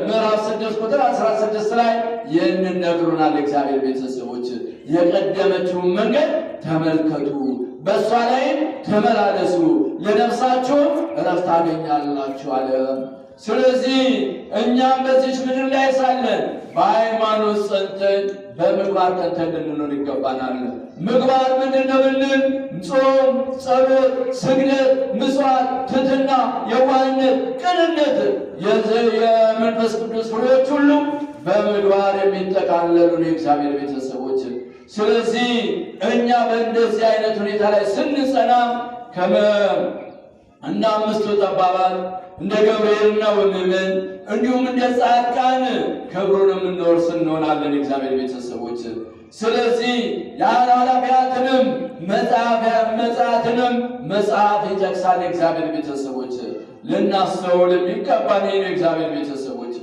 ምዕራፍ 6 ቁጥር 16 ላይ ይህንን ነግሮናል። እግዚአብሔር ቤተሰቦች የቀደመችውን መንገድ ተመልከቱ፣ በእሷ ላይም ተመላለሱ፣ ለነፍሳችሁም ዕረፍት ታገኛላችሁ አለ። ስለዚህ እኛም በዚች ምድር ላይ ሳለን በሃይማኖት ጸንተን በምግባር ቀንተን ልንኖር ይገባናል። ምግባር ምንድን ነው ብንል ጾም፣ ጸሎት፣ ስግደት፣ ምጽዋት፣ ትሕትና፣ የዋህነት፣ ቅንነት የመንፈስ ቅዱስ ፍሬዎች ሁሉ በምግባር የሚጠቃለሉ ነው የእግዚአብሔር ቤተሰቦች። ስለዚህ እኛ በእንደዚህ አይነት ሁኔታ ላይ ስንጸና እንደ አምስቱ ጠባባት እንደ ገብርኤልና ወምእመን እንዲሁም እንደ ጻድቃን ክብሩን የምንወርስ እንሆናለን እግዚአብሔር ቤተሰቦች። ስለዚህ የኃላፊያትንም መጽሐፍንም መጽሐፍ ይጠቅሳል እግዚአብሔር ቤተሰቦች። ልናስተውል የሚገባን ይህ እግዚአብሔር ቤተሰቦች።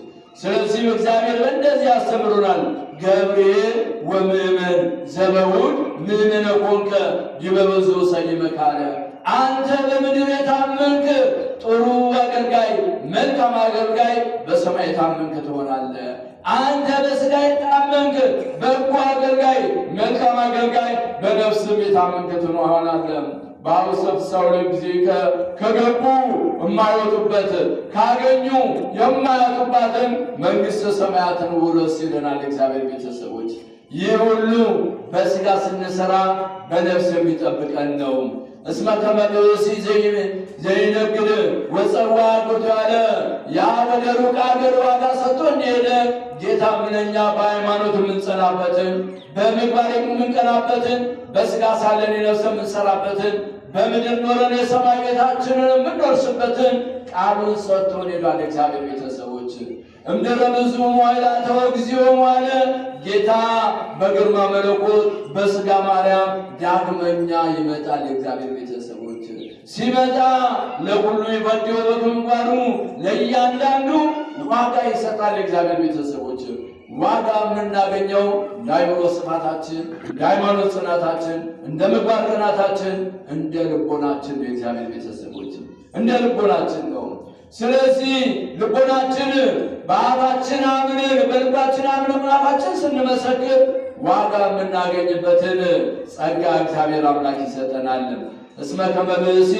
ስለዚህ እግዚአብሔር በእንደዚህ ያስተምሩናል። ገብርኤል ወምእመን ዘበውድ ምእመነ ኮንከ ዲበበዙ ሰይመካለ። አንተ በምድር የታመንክ ጥሩ አገልጋይ፣ መልካም አገልጋይ በሰማይ የታመንክ ትሆናለህ። አንተ በሥጋ የታመንክ በጎ አገልጋይ፣ መልካም አገልጋይ በነፍስም የታመንክ ትሆናለህ። በአውሰብ ሰው ጊዜ ከገቡ የማይወጡበት ካገኙ የማያጡባትን መንግሥተ ሰማያትን ውረስ ይለናል እግዚአብሔር ቤተሰቦች። ይህ ሁሉ በሥጋ ስንሰራ በነፍስ የሚጠብቀን ነው። እስመ ከመ ብእሲ ዘይነግድ ወፀዋ ቁርቶ ያለ ያ ወደ ሩቅ አገር ዋጋ ሰጥቶ እንደሄደ ጌታ ምንኛ በሃይማኖት የምንጸናበትን በምግባር የምንቀናበትን በሥጋ ሳለን የነፍስ የምንሰራበትን በምድር ኖረን የሰማይ ቤታችንን የምንወርስበትን ቃሉን ሰጥቶን ሄዷል እግዚአብሔር ቤተሰቦች። እምድረ ብዙ ኃይላተ ወእግዚኦሙ አለ ጌታ በግርማ መለኮት በሥጋ ማርያም ዳግመኛ ይመጣል። የእግዚአብሔር ቤተሰቦች ሲመጣ ለሁሉ ይፈድዮ በግንባሩ ለእያንዳንዱ ዋጋ ይሰጣል። የእግዚአብሔር ቤተሰቦች ዋጋ የምናገኘው እንደ አእምሮ ስፋታችን፣ እንደ ሃይማኖት ጽናታችን፣ እንደ ምግባር ቅናታችን፣ እንደ ልቦናችን ነው። የእግዚአብሔር ቤተሰቦች እንደ ልቦናችን ነው። ስለዚህ ልቦናችን በአፋችን አምነን በልባችን አምነን በአፋችን ስንመሰክር ዋጋ የምናገኝበትን ጸጋ እግዚአብሔር አምላክ ይሰጠናል። እስመ ከመ ብእሲ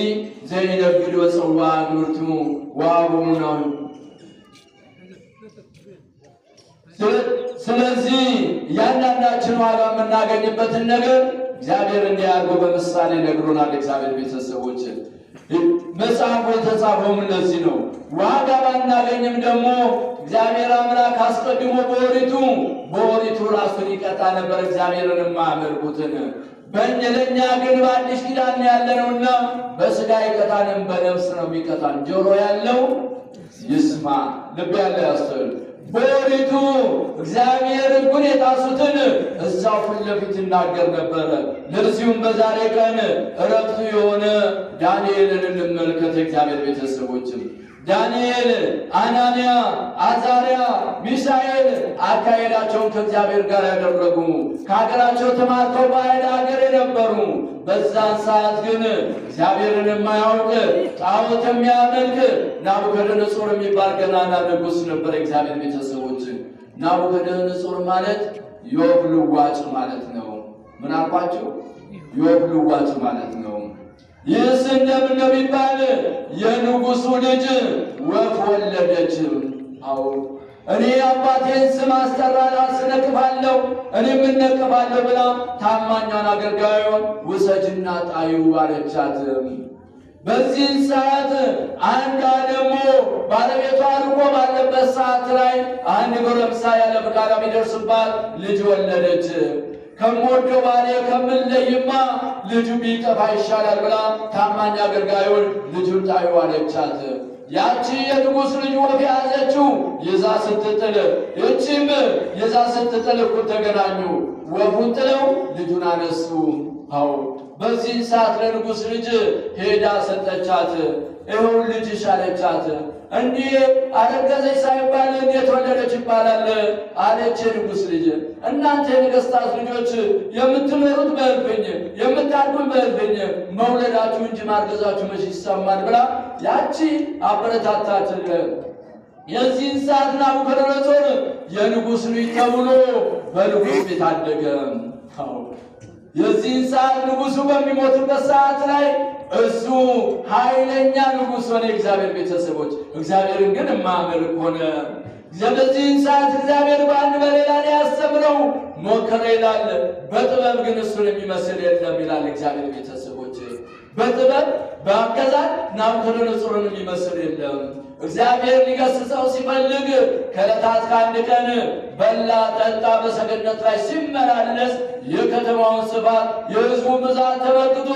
ዘይነግድ ወፀዋ ግብርቱ ወአቡናዊ። ስለዚህ እያንዳንዳችን ዋጋ የምናገኝበትን ነገር እግዚአብሔር እንዲያርገው በምሳሌ ነግሮናል። እግዚአብሔር ቤተሰቦች መጽሐፉ የተጻፈውም ለዚህ ነው። ዋጋ ባናገኝም ደግሞ እግዚአብሔር አምላክ አስቀድሞ በኦሪቱ ራሱን ይቀጣ ነበር እግዚአብሔርን የማያመልኩትን። ለእኛ ግን በአዲስ ኪዳን ያለነውና በሥጋ አይቀጣንም፣ በነፍስ ነው የሚቀጣን። ጆሮ ያለው ይስማ፣ ልብ ያለው ያስተውል። በኦሪቱ እግዚአብሔር ሕጉን የጣሱትን እዛው ፊት ለፊት ይናገር ነበረ። ለዚሁም በዛሬ ቀን ዕረፍቱ የሆነ ዳንኤልን እንመልከት። እግዚአብሔር ቤተሰቦችም ዳንኤል፣ አናንያ፣ አዛርያ፣ ሚሳኤል አካሄዳቸውን ከእግዚአብሔር ጋር ያደረጉ ከሀገራቸው ተማርከው ባዕድ ሀገር የነበሩ በዛን ሰዓት ግን እግዚአብሔርን የማያውቅ ጣዖት የሚያመልክ ናቡከደነጾር የሚባል ገናና ንጉሥ ነበር። እግዚአብሔር ቤተሰቦች ናቡከደነጾር ማለት ዮብ ልዋጭ ማለት ነው። ምን አልኳችሁ? ዮብ ልዋጭ ማለት ነው። ይህስ እንደምን ነው ቢባል የንጉሡ ልጅ ወፍ ወለደች። አዎ እኔ አባቴን ስም አስጠራል አስነቅፋለሁ እኔም እነቅፋለሁ ብላ ታማኟን አገልጋዩን ውሰጅና ጣዩ አለቻት። በዚህ ሰዓት አንዷ ደግሞ ባለቤቷ ርቆ ባለበት ሰዓት ላይ አንድ ጎረምሳ ያለ ፈቃዷ ቢደርስባት ልጅ ወለደች። ከምወደው ባሌ ከምለይማ ልጁ ቢጠፋ ይሻላል ብላ ታማኝ አገልጋዩን ልጁን ጣዩ አለቻት። ያቺ የንጉሥ ልጅ ወፍ ያዘችው ይዛ ስትጥል፣ እቺም ይዛ ስትጥል እኩል ተገናኙ። ወፉን ጥለው ልጁን አነሱ። አዎ በዚህ ሰዓት ለንጉሥ ልጅ ሄዳ ሰጠቻት። ይኸው ልጅሽ አለቻት። እንዲህ አረገዘች ሳይባል እንዴት ወለደች ይባላል አለች የንጉሥ ልጅ። እናንተ የነገሥታት ልጆች የምትኖሩት በእልፍኝ የምታድጉት በእልፍኝ መውለዳችሁ እንጂ ማርገዛችሁ መች ይሰማል ብላ ያቺ አበረታታት። የዚህን ሰዓት ናቡከደነፆር የንጉሥ ልጅ ተብሎ በንጉሥ ቤት አደገ። የዚህን ሰዓት ንጉሡ በሚሞትበት ሰዓት ላይ እሱ ኃይለኛ ንጉሥ ሆነ። እግዚአብሔር ቤተሰቦች እግዚአብሔርን ግን የማያመልክ ሆነ። በዚህን ሰዓት እግዚአብሔር በአንድ በሌላ ላይ ያስተምረው ሞከረ ይላል። በጥበብ ግን እሱን የሚመስል የለም ይላል። እግዚአብሔር ቤተሰቦች በጥበብ በአገዛዝ ናቡከደነፆርን የሚመስል የለም። እግዚአብሔር ሊገስጸው ሲፈልግ ከዕለታት ከአንድ ቀን በላ ጠጣ በሰገነት ላይ ሲመላለስ የከተማውን ስፋት የሕዝቡን ብዛት ተመልክቶ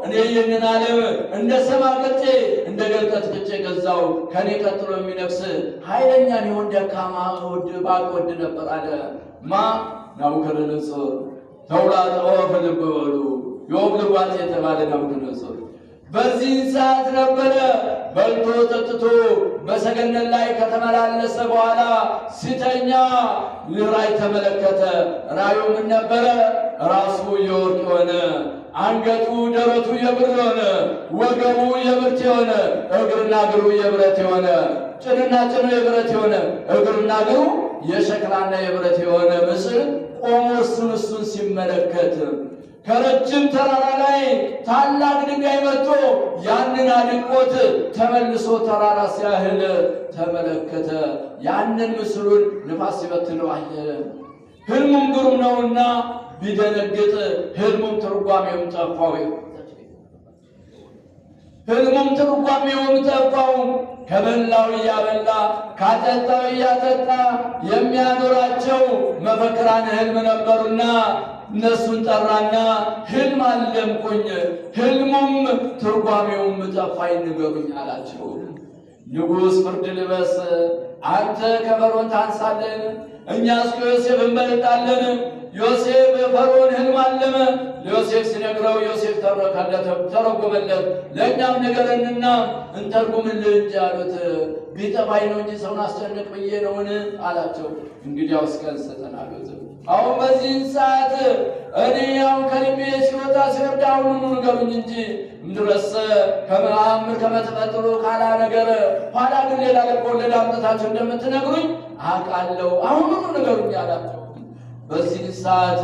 እኔ ይህንን ዓለም እንደ ሰማ ቅጬ እንደ ገልቀት ቅጬ ገዛው፣ ከኔ ቀጥሎ የሚነግስ ኃይለኛን የሆን ደካማ ባልወድ ነበር አለ። ማ ናቡከደነፆር ተውላጠ ወፍ ልብ በሉ የወፍ ልዋጭ የተባለ ናቡከደነፆር በዚህ ሰዓት ነበረ በልቶ ጠጥቶ በሰገነት ላይ ከተመላለሰ በኋላ ሲተኛ ራእይ ተመለከተ። ራእዩ ምን ነበረ? ራሱ የወርቅ የሆነ፣ አንገቱ ደረቱ የብር የሆነ፣ ወገቡ የብርት የሆነ፣ እግርና እግሩ የብረት የሆነ፣ ጭንና ጭኑ የብረት የሆነ፣ እግርና እግሩ የሸክላና የብረት የሆነ ምስል ቆሞ እሱን ሲመለከት ከረጅም ተራራ ላይ ታላቅ ድንጋይ መጥቶ ያንን አድቆት ተመልሶ ተራራ ሲያህል ተመለከተ። ያንን ምስሉን ንፋስ ሲበትነው አየ። ሕልሙም ግሩም ነውና ቢደነግጥ ሕልሙም ትርጓሜውም ጠፋው። ሕልሙም ትርጓሜውም ጠፋው። ከበላው እያበላ ካጠጣው እያጠጣ የሚያኖራቸው መፈክራን ሕልም ነበሩና እነሱን ጠራና ሕልም አለምኩኝ፣ ሕልሙም ትርጓሜውም ጠፋኝ፣ ንገሩኝ አላቸው። ንጉሥ ፍርድ ልበስ፣ አንተ ከፈርዖን ታንሳለን፣ እኛስ ከዮሴፍ እንበልጣለን። ዮሴፍ ፈርዖን ሕልም አለመ፣ ለዮሴፍ ሲነግረው ዮሴፍ ተረጎመለት። ለእኛም ንገረንና እንተርጉምልህ እንጂ አሉት። ቢጠፋኝ ነው እንጂ ሰውን አስጨንቅ ብዬ ነውን አላቸው። እንግዲያውስ ቀን ስጠን አሉት። አሁን በዚህን ሰዓት እኔ ያው ከልቤ ሲወጣ ሲወርድ አሁኑኑ ንገሩኝ እንጂ እምድረስ ከመአምር ከመተፈጥሮ ካላ ነገር ኋላ ግን ሌላ ልቦለድ አምጥታችሁ እንደምትነግሩኝ አውቃለሁ፣ አሁኑኑ ንገሩኝ አላቸው። በዚህ ሰዓት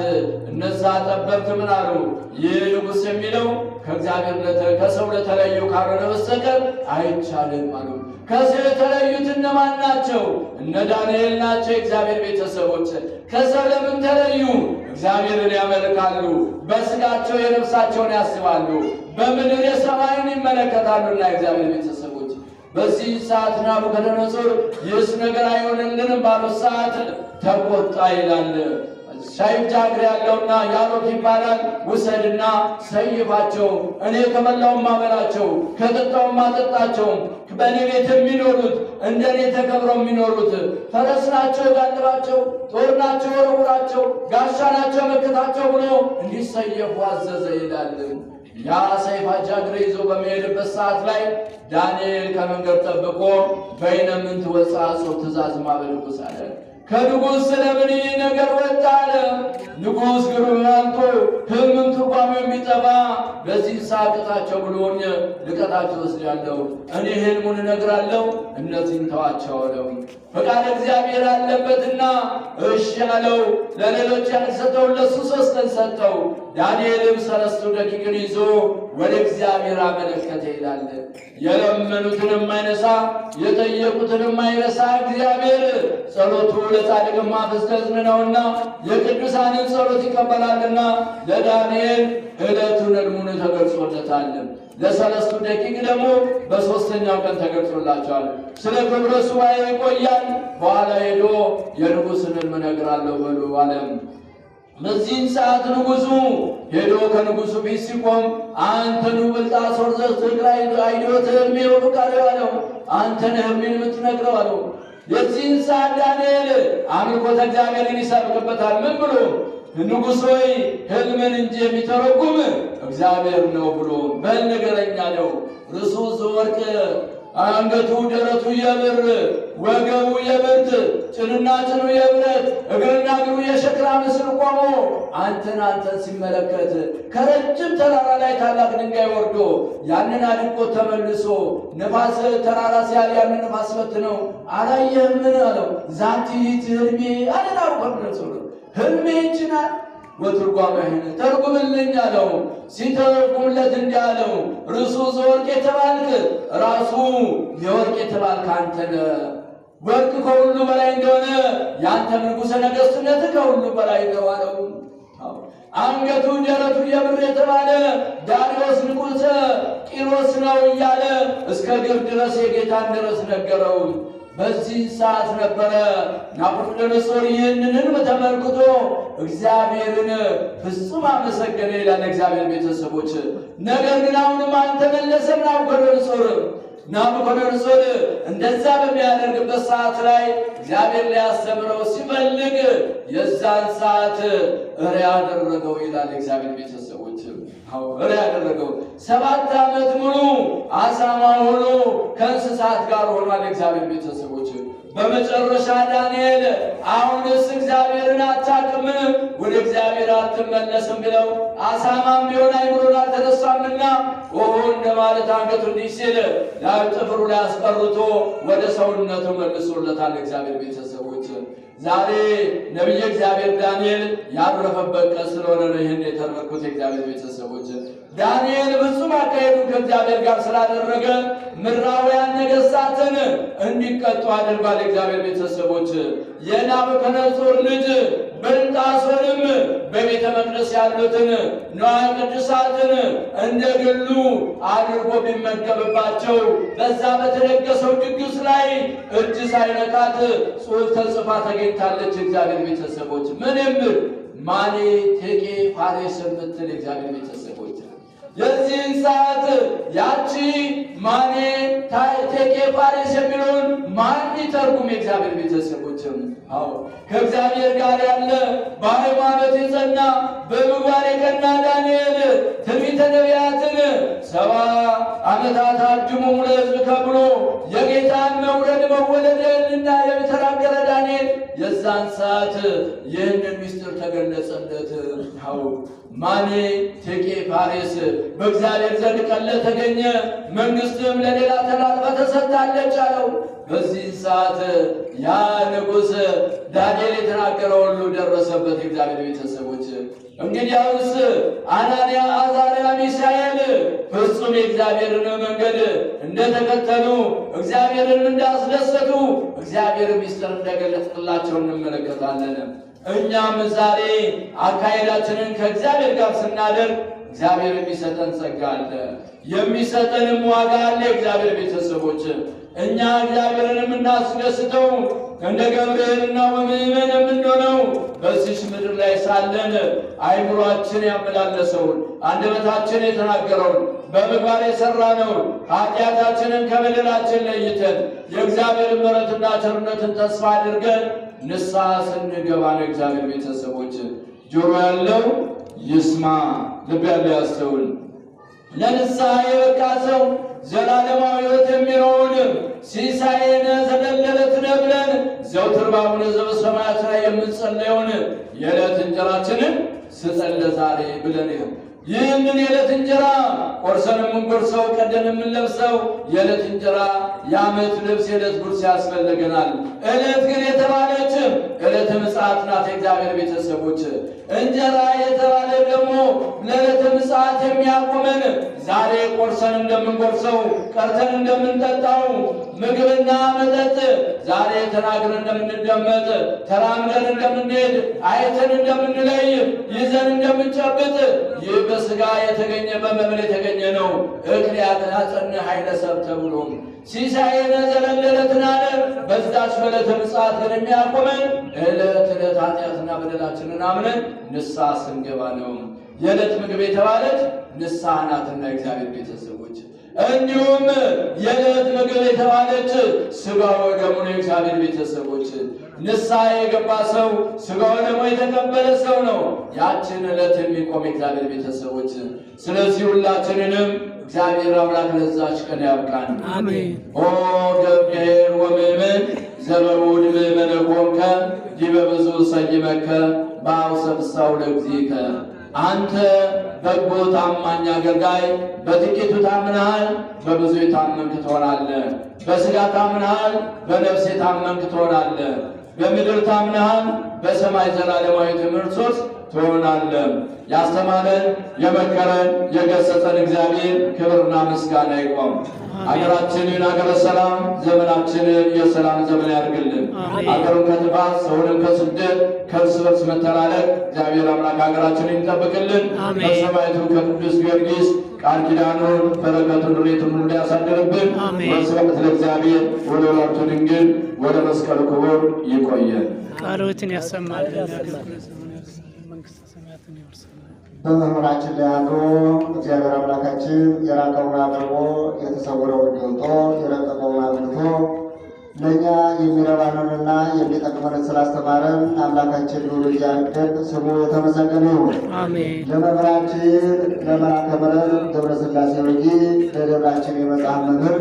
እነዛ ጠበብት ምን አሉ? ይህ ንጉሥ የሚለው ከእግዚአብሔር ከሰው ለተለዩ ካልሆነ በስተቀር አይቻልም አሉ። ከሰው የተለዩት እነማን ናቸው? እነ ዳንኤል ናቸው፣ የእግዚአብሔር ቤተሰቦች። ከሰው ለምን ተለዩ? እግዚአብሔርን ያመልካሉ፣ በሥጋቸው የነፍሳቸውን ያስባሉ፣ በምድር የሰማይን ይመለከታሉና የእግዚአብሔር ቤተሰቦች። በዚህ ሰዓት ናቡከደነፆር ይህስ ነገር አይሆንልንም ባሉት ሰዓት ተቆጣ ይላል። ሰይፍ ጃግሬ ያለውና ያሮክ ይባላል፣ ውሰድና ሰይፋቸው፣ እኔ ከበላውም ማበላቸው ከጠጣውም ማጠጣቸው፣ በእኔ ቤት የሚኖሩት እንደኔ ተከብረው የሚኖሩት ፈረስ ናቸው ጋልባቸው፣ ጦር ናቸው ወረውራቸው፣ ጋሻ ናቸው መከታቸው ብሎ እንዲሰየፉ አዘዘ ይላል። ያ ሰይፍ ጃግሬ ይዞ በሚሄድበት ሰዓት ላይ ዳንኤል ከመንገድ ጠብቆ በይነምንት ወጻአጽው ትእዛዝ ማበልኩስ አለ። ከንጉሥ ስለምን ይህ ነገር ወጣ አለ። ንጉሥ ግሩም አንቶ ሕልምም ትርጓሜው የሚጠፋ በዚህ ሰዓት ቅጣቸው ብሎኝ ልቀጣቸው ወስዳለሁ። እኔ ሕልሙን እነግራለሁ፣ እነዚህን ተዋቸው አለው። ፈቃድ እግዚአብሔር አለበትና እሺ አለው። ለሌሎች ያልሰጠው ለሱ 3 ቀን ሰጠው። ዳንኤልም 3 ደቂቅን ይዞ ወደ እግዚአብሔር አመለከተ ይላል። የለመኑትን የማይነሳ የጠየቁትን የማይረሳ እግዚአብሔር ጸሎቱ ለጻድቅ ማፍሰስ ነውና የቅዱሳንን ጸሎት ይቀበላልና ለዳንኤል ዕለቱን ሕልሙን ተገልጾለታል። ለሰለስቱ ደቂቅ ደግሞ በሦስተኛው ቀን ተገልጾላቸዋል። ስለ ክብረ ሱባኤ ይቆያል። በኋላ ሄዶ የንጉሥን ሕልም እነግራለሁ በሉ አለም። በዚህን ሰዓት ንጉሡ ሄዶ ከንጉሡ ፊት ሲቆም አንተ ብልጣሶር ዘትግራይ አይዶት ሕልሜ ወቃል አለው። አንተ ነህ ሕልሜን የምትነግረው አለው። የዚህን ሰዓት ዳንኤል አምልኮተ እግዚአብሔርን ይሰብክበታል። ምን ብሎ ንጉሥ ሆይ ሕልምን እንጂ የሚተረጉም እግዚአብሔር ነው ብሎ በል ንገረኝ አለው። ርሱ ዘወርቅ አንገቱ ደረቱ የብር ወገቡ የብርት ጭንና ጭኑ የብረት እግርና እግሩ የሸክላ ምስል ቆሞ አንተን ሲመለከት ከረጅም ተራራ ላይ ታላቅ ድንጋይ ወርዶ ያንን አድቆ ተመልሶ ነፋስ ተራራ ሲያል ያንን ነፋስ በትነው አላየህምን አለው። ዛቲ ሕልሜ አለናው ወርነሱ ሕልሜ ይችላል ወትርጓሜህን ተርጉምልኝ አለው። ሲተረጉምለት እንዲህ አለው፣ ርሱ ዘወርቅ የተባልክ ራሱ የወርቅ የተባልክ አንተ ነህ። ወርቅ ከሁሉ በላይ እንደሆነ ያንተም ንጉሠ ነገሥትነት ከሁሉ በላይ ነው አለው። አንገቱ ደረቱ የብር የተባለ ዳርዮስ ንጉሠ ቂሮስ ነው እያለ እስከ እግር ድረስ የጌታን ድረስ ነገረው። በዚህ ሰዓት ነበረ ናቡከደነፆር ይህንን ተመልክቶ እግዚአብሔርን ፍጹም አመሰገነ ይላል እግዚአብሔር ቤተሰቦች። ነገር ግን አሁንም አልተመለሰም ናቡከደነፆር እንደዛ በሚያደርግበት ሰዓት ላይ እግዚአብሔር ሊያስተምረው ሲፈልግ የዛን ሰዓት እረ ያደረገው ይላል እግዚአብሔር ቤተሰቦች። እረ ያደረገው 7 ዓመት ሙሉ አሳማ ሆኖ ከእንስሳት ጋር ሆኗል እግዚአብሔር ቤተሰቦች። በመጨረሻ ዳንኤል አሁንስ እግዚአብሔርን አታውቅም፣ ወደ እግዚአብሔር አትመለስም ብለው አሳማም ቢሆን አይምሮን አልተነሳምና እንደማለት አንገቱ እንዲህ ሲል ጥፍሩ ላይ አስቀርቶ ወደ ሰውነቱ መልሶለታል እግዚአብሔር ቤተሰቦች። ዛሬ ነቢየ እግዚአብሔር ዳንኤል ያረፈበት ቀን ስለሆነ ነው ይህን የተረኩት እግዚአብሔር ቤተሰቦች። ዳንኤል ፍጹም አካሄዱን ከእግዚአብሔር ጋር ስላደረገ ምድራውያን ነገሥታትን እንዲቀጡ አድርጓል እግዚአብሔር ቤተሰቦች። የናቡከደነፆር ልጅ ብልጣሶርም በቤተ መቅደስ ያሉትን ንዋየ ቅድሳትን እንደ ግሉ አድርጎ ቢመገብባቸው በዛ በተደገሰው ድግስ ላይ እጅ ሳይነካት ጽሑፍ ተጽፋ ተገኝታለች እግዚአብሔር ቤተሰቦች። ምንም ማኔ ቴቄ ፋሬስ የምትል እግዚአብሔር ቤተሰቦች የዚህን ሰዓት ያቺ ማኔ ቴቄ ፋሬስ የሚለውን ማን ይተርጉም የእግዚአብሔር ቤተሰቦችም? ከእግዚአብሔር ጋር ያለ በሃይማኖት የጸና በምግባር የቀና ዳንኤል ትንቢተ ነቢያትን 70 ዓመታት አድሞ ለሕዝብ ከብሎ የጌታን መውረድ መወለድንና የተናገረ ዳንኤል የዛን ሰዓት ይህንን ምስጢር ተገለጸለት። ማኔ ቴቄ ፋሬስ በእግዚአብሔር ዘንድ ቀለ ተገኘ፣ መንግሥትም ለሌላ ተላልፋ ተሰጥታለች አለው። በዚህ ሰዓት ያ ንጉሥ ዳንኤል የተናገረው ሁሉ ደረሰበት እግዚአብሔር ቤተሰቦች። እንግዲያውስ አናንያ አዛርያ ሚሳኤል ፍጹም የእግዚአብሔርን መንገድ እንደተከተሉ እግዚአብሔርን እንዳስደሰቱ እግዚአብሔር ምስጢር እንደገለጸላቸው እንመለከታለን። እኛም ዛሬ አካሄዳችንን ከእግዚአብሔር ጋር ስናደርግ እግዚአብሔር የሚሰጠን ጸጋ አለ፣ የሚሰጠንም ዋጋ አለ። እግዚአብሔር ቤተሰቦች እኛ እግዚአብሔርን የምናስደስተው እንደ ገብርኤልና ምእመን የምንሆነው በዚህ ምድር ላይ ሳለን አይምሯችን ያመላለሰውን አንደበታችን የተናገረውን በምግባር የሰራነውን ኃጢአታችንን ከበደላችን ለይተን የእግዚአብሔር ምሕረትና ቸርነትን ተስፋ አድርገን ንስሐ ስንገባ ነው። እግዚአብሔር ቤተሰቦች ጆሮ ያለው ይስማ፣ ልብ ያለው ያስተውል። ለንስሐ የበቃ ሰው ዘላለማዊ ሕይወት የሚኖረውን ሲሳየነ ዘለለዕለትነ ብለን ዘወትር በአቡነ ዘበሰማያት ላይ የምንጸለየውን የዕለት እንጀራችንን ስጠን ዛሬ ብለን ይህንን የዕለት እንጀራ ቆርሰን የምንጎርሰው ቀደን የምንለብሰው የዕለት እንጀራ የዓመት ልብስ የዕለት ጉርስ ያስፈልገናል። ዕለት ግን የተባለች ዕለተ ምጽአት ናት። የእግዚአብሔር ቤተሰቦች እንጀራ የተባለ ደግሞ ለዕለተ ምጽአት የሚያቆመን ዛሬ ቆርሰን እንደምንጎርሰው ቀርተን እንደምንጠጣው ምግብና መጠጥ ዛሬ ተናግረን እንደምንደመጥ ተራምደን እንደምንሄድ አይተን እንደምንለይ ይዘን እንደምንጨብጥ ይህ በሥጋ የተገኘ በመብል የተገኘ ነው። እክል ያጸንዕ ኃይለ ሰብ ተብሎ ሲሳየነ ዘለለዕለትነ አለ። በዛች በዕለተ ምጽአት ግን የሚያቆመን ዕለት ዕለት ኃጢአትና በደላችንን አምነን ንስሐ ስንገባ ነው። የዕለት ምግብ የተባለች ንስሐ ናትና እግዚአብሔር ቤተሰቦች፣ እንዲሁም የዕለት ምግብ የተባለች ሥጋው ደሙ ነው። እግዚአብሔር ቤተሰቦች፣ ንስሐ የገባ ሰው ሥጋው ደሙ የተቀበለ ሰው ነው ያችን ዕለት የሚቆም እግዚአብሔር ቤተሰቦች። ስለዚህ ሁላችንንም እግዚአብሔር አምላክ ለዛች ቀን ያብቃን። አሜን። ኦ ገብርኤል ወምእመን ዘበውድ ምእመነ ኮንከ ዲበ ብዙ ሰይመከ በአውሰብሳው ለግዚእከ። አንተ በጎ ታማኝ አገልጋይ፣ በጥቂቱ ታምነሃል፣ በብዙ የታመንክ ትሆናለህ። በሥጋ ታምነሃል፣ በነፍስ የታመንክ ትሆናለህ። በምድር ታምነሃል፣ በሰማይ ዘላለማዊ ትምህርቶች ትሆናለህ። ያስተማረን የመከረን የገሰጸን እግዚአብሔር ክብርና ምስጋና ይቆም። አገራችንን አገረ ሰላም፣ ዘመናችንን የሰላም ዘመን ያድርግልን። አገሩን ከጥፋት ሰውንም ከስደት ከእርስ በርስ መተላለቅ እግዚአብሔር አምላክ ሀገራችንን ይጠብቅልን። በሰማዕቱ ከቅዱስ ጊዮርጊስ ቃል ኪዳኑን በረከቱን ሬቱን ሁሉ ያሳድርብን። ወስብሐት ለእግዚአብሔር ወለወላዲቱ ድንግል ወለመስቀሉ ክቡር። ይቆየን። ቃሎትን ያሰማልን። በመምህራችን ላይ አድሮ እግዚአብሔር አምላካችን የራቀውን አቅርቦ የተሰወረውን ገልጦ የረቀቀውን አብልቶ ለእኛ የሚረባንንና የሚጠቅመንን ስላስተማረን አምላካችን ሉል እግዚአብሔር ስሙ የተመሰገነ ይሁን። ለመምህራችን ለመልአከ ምሕረት ገብረ ሥላሴ ወጊ ለደብራችን የመጽሐፍ መምህር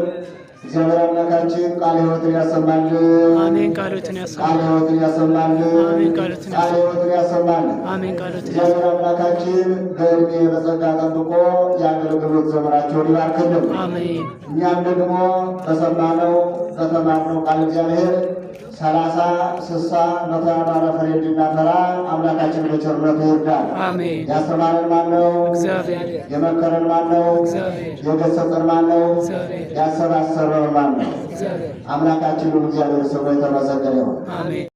እግዚአብሔር አምላካችን ቃለ ሕይወትን ያሰማልን። አሜን። ቃሎትን ያሰማልን። ቃለ ሕይወትን ያሰማልን። አሜን። ቃሎትን ያሰማልን። አሜን። ቃሎትን እግዚአብሔር አምላካችን በእድሜ በጸጋ ጠብቆ የአገልግሎት ዘመናቸውን ይባርክልን። አሜን። እኛም ደግሞ በሰማነው በተማርነው ቃል እግዚአብሔር 30፣ 60፣ 100 ፍሬ እንድናፈራ አምላካችን በቸርነቱ ይርዳል። አሜን። ያስተማረን ማነው? እግዚአብሔር። የመከረን ማነው? እግዚአብሔር። የገሰጸን ማነው? እግዚአብሔር። ያሰባሰበን ማነው? እግዚአብሔር። አምላካችን እግዚአብሔር ስሙ የተመሰገነ ይሁን። አሜን።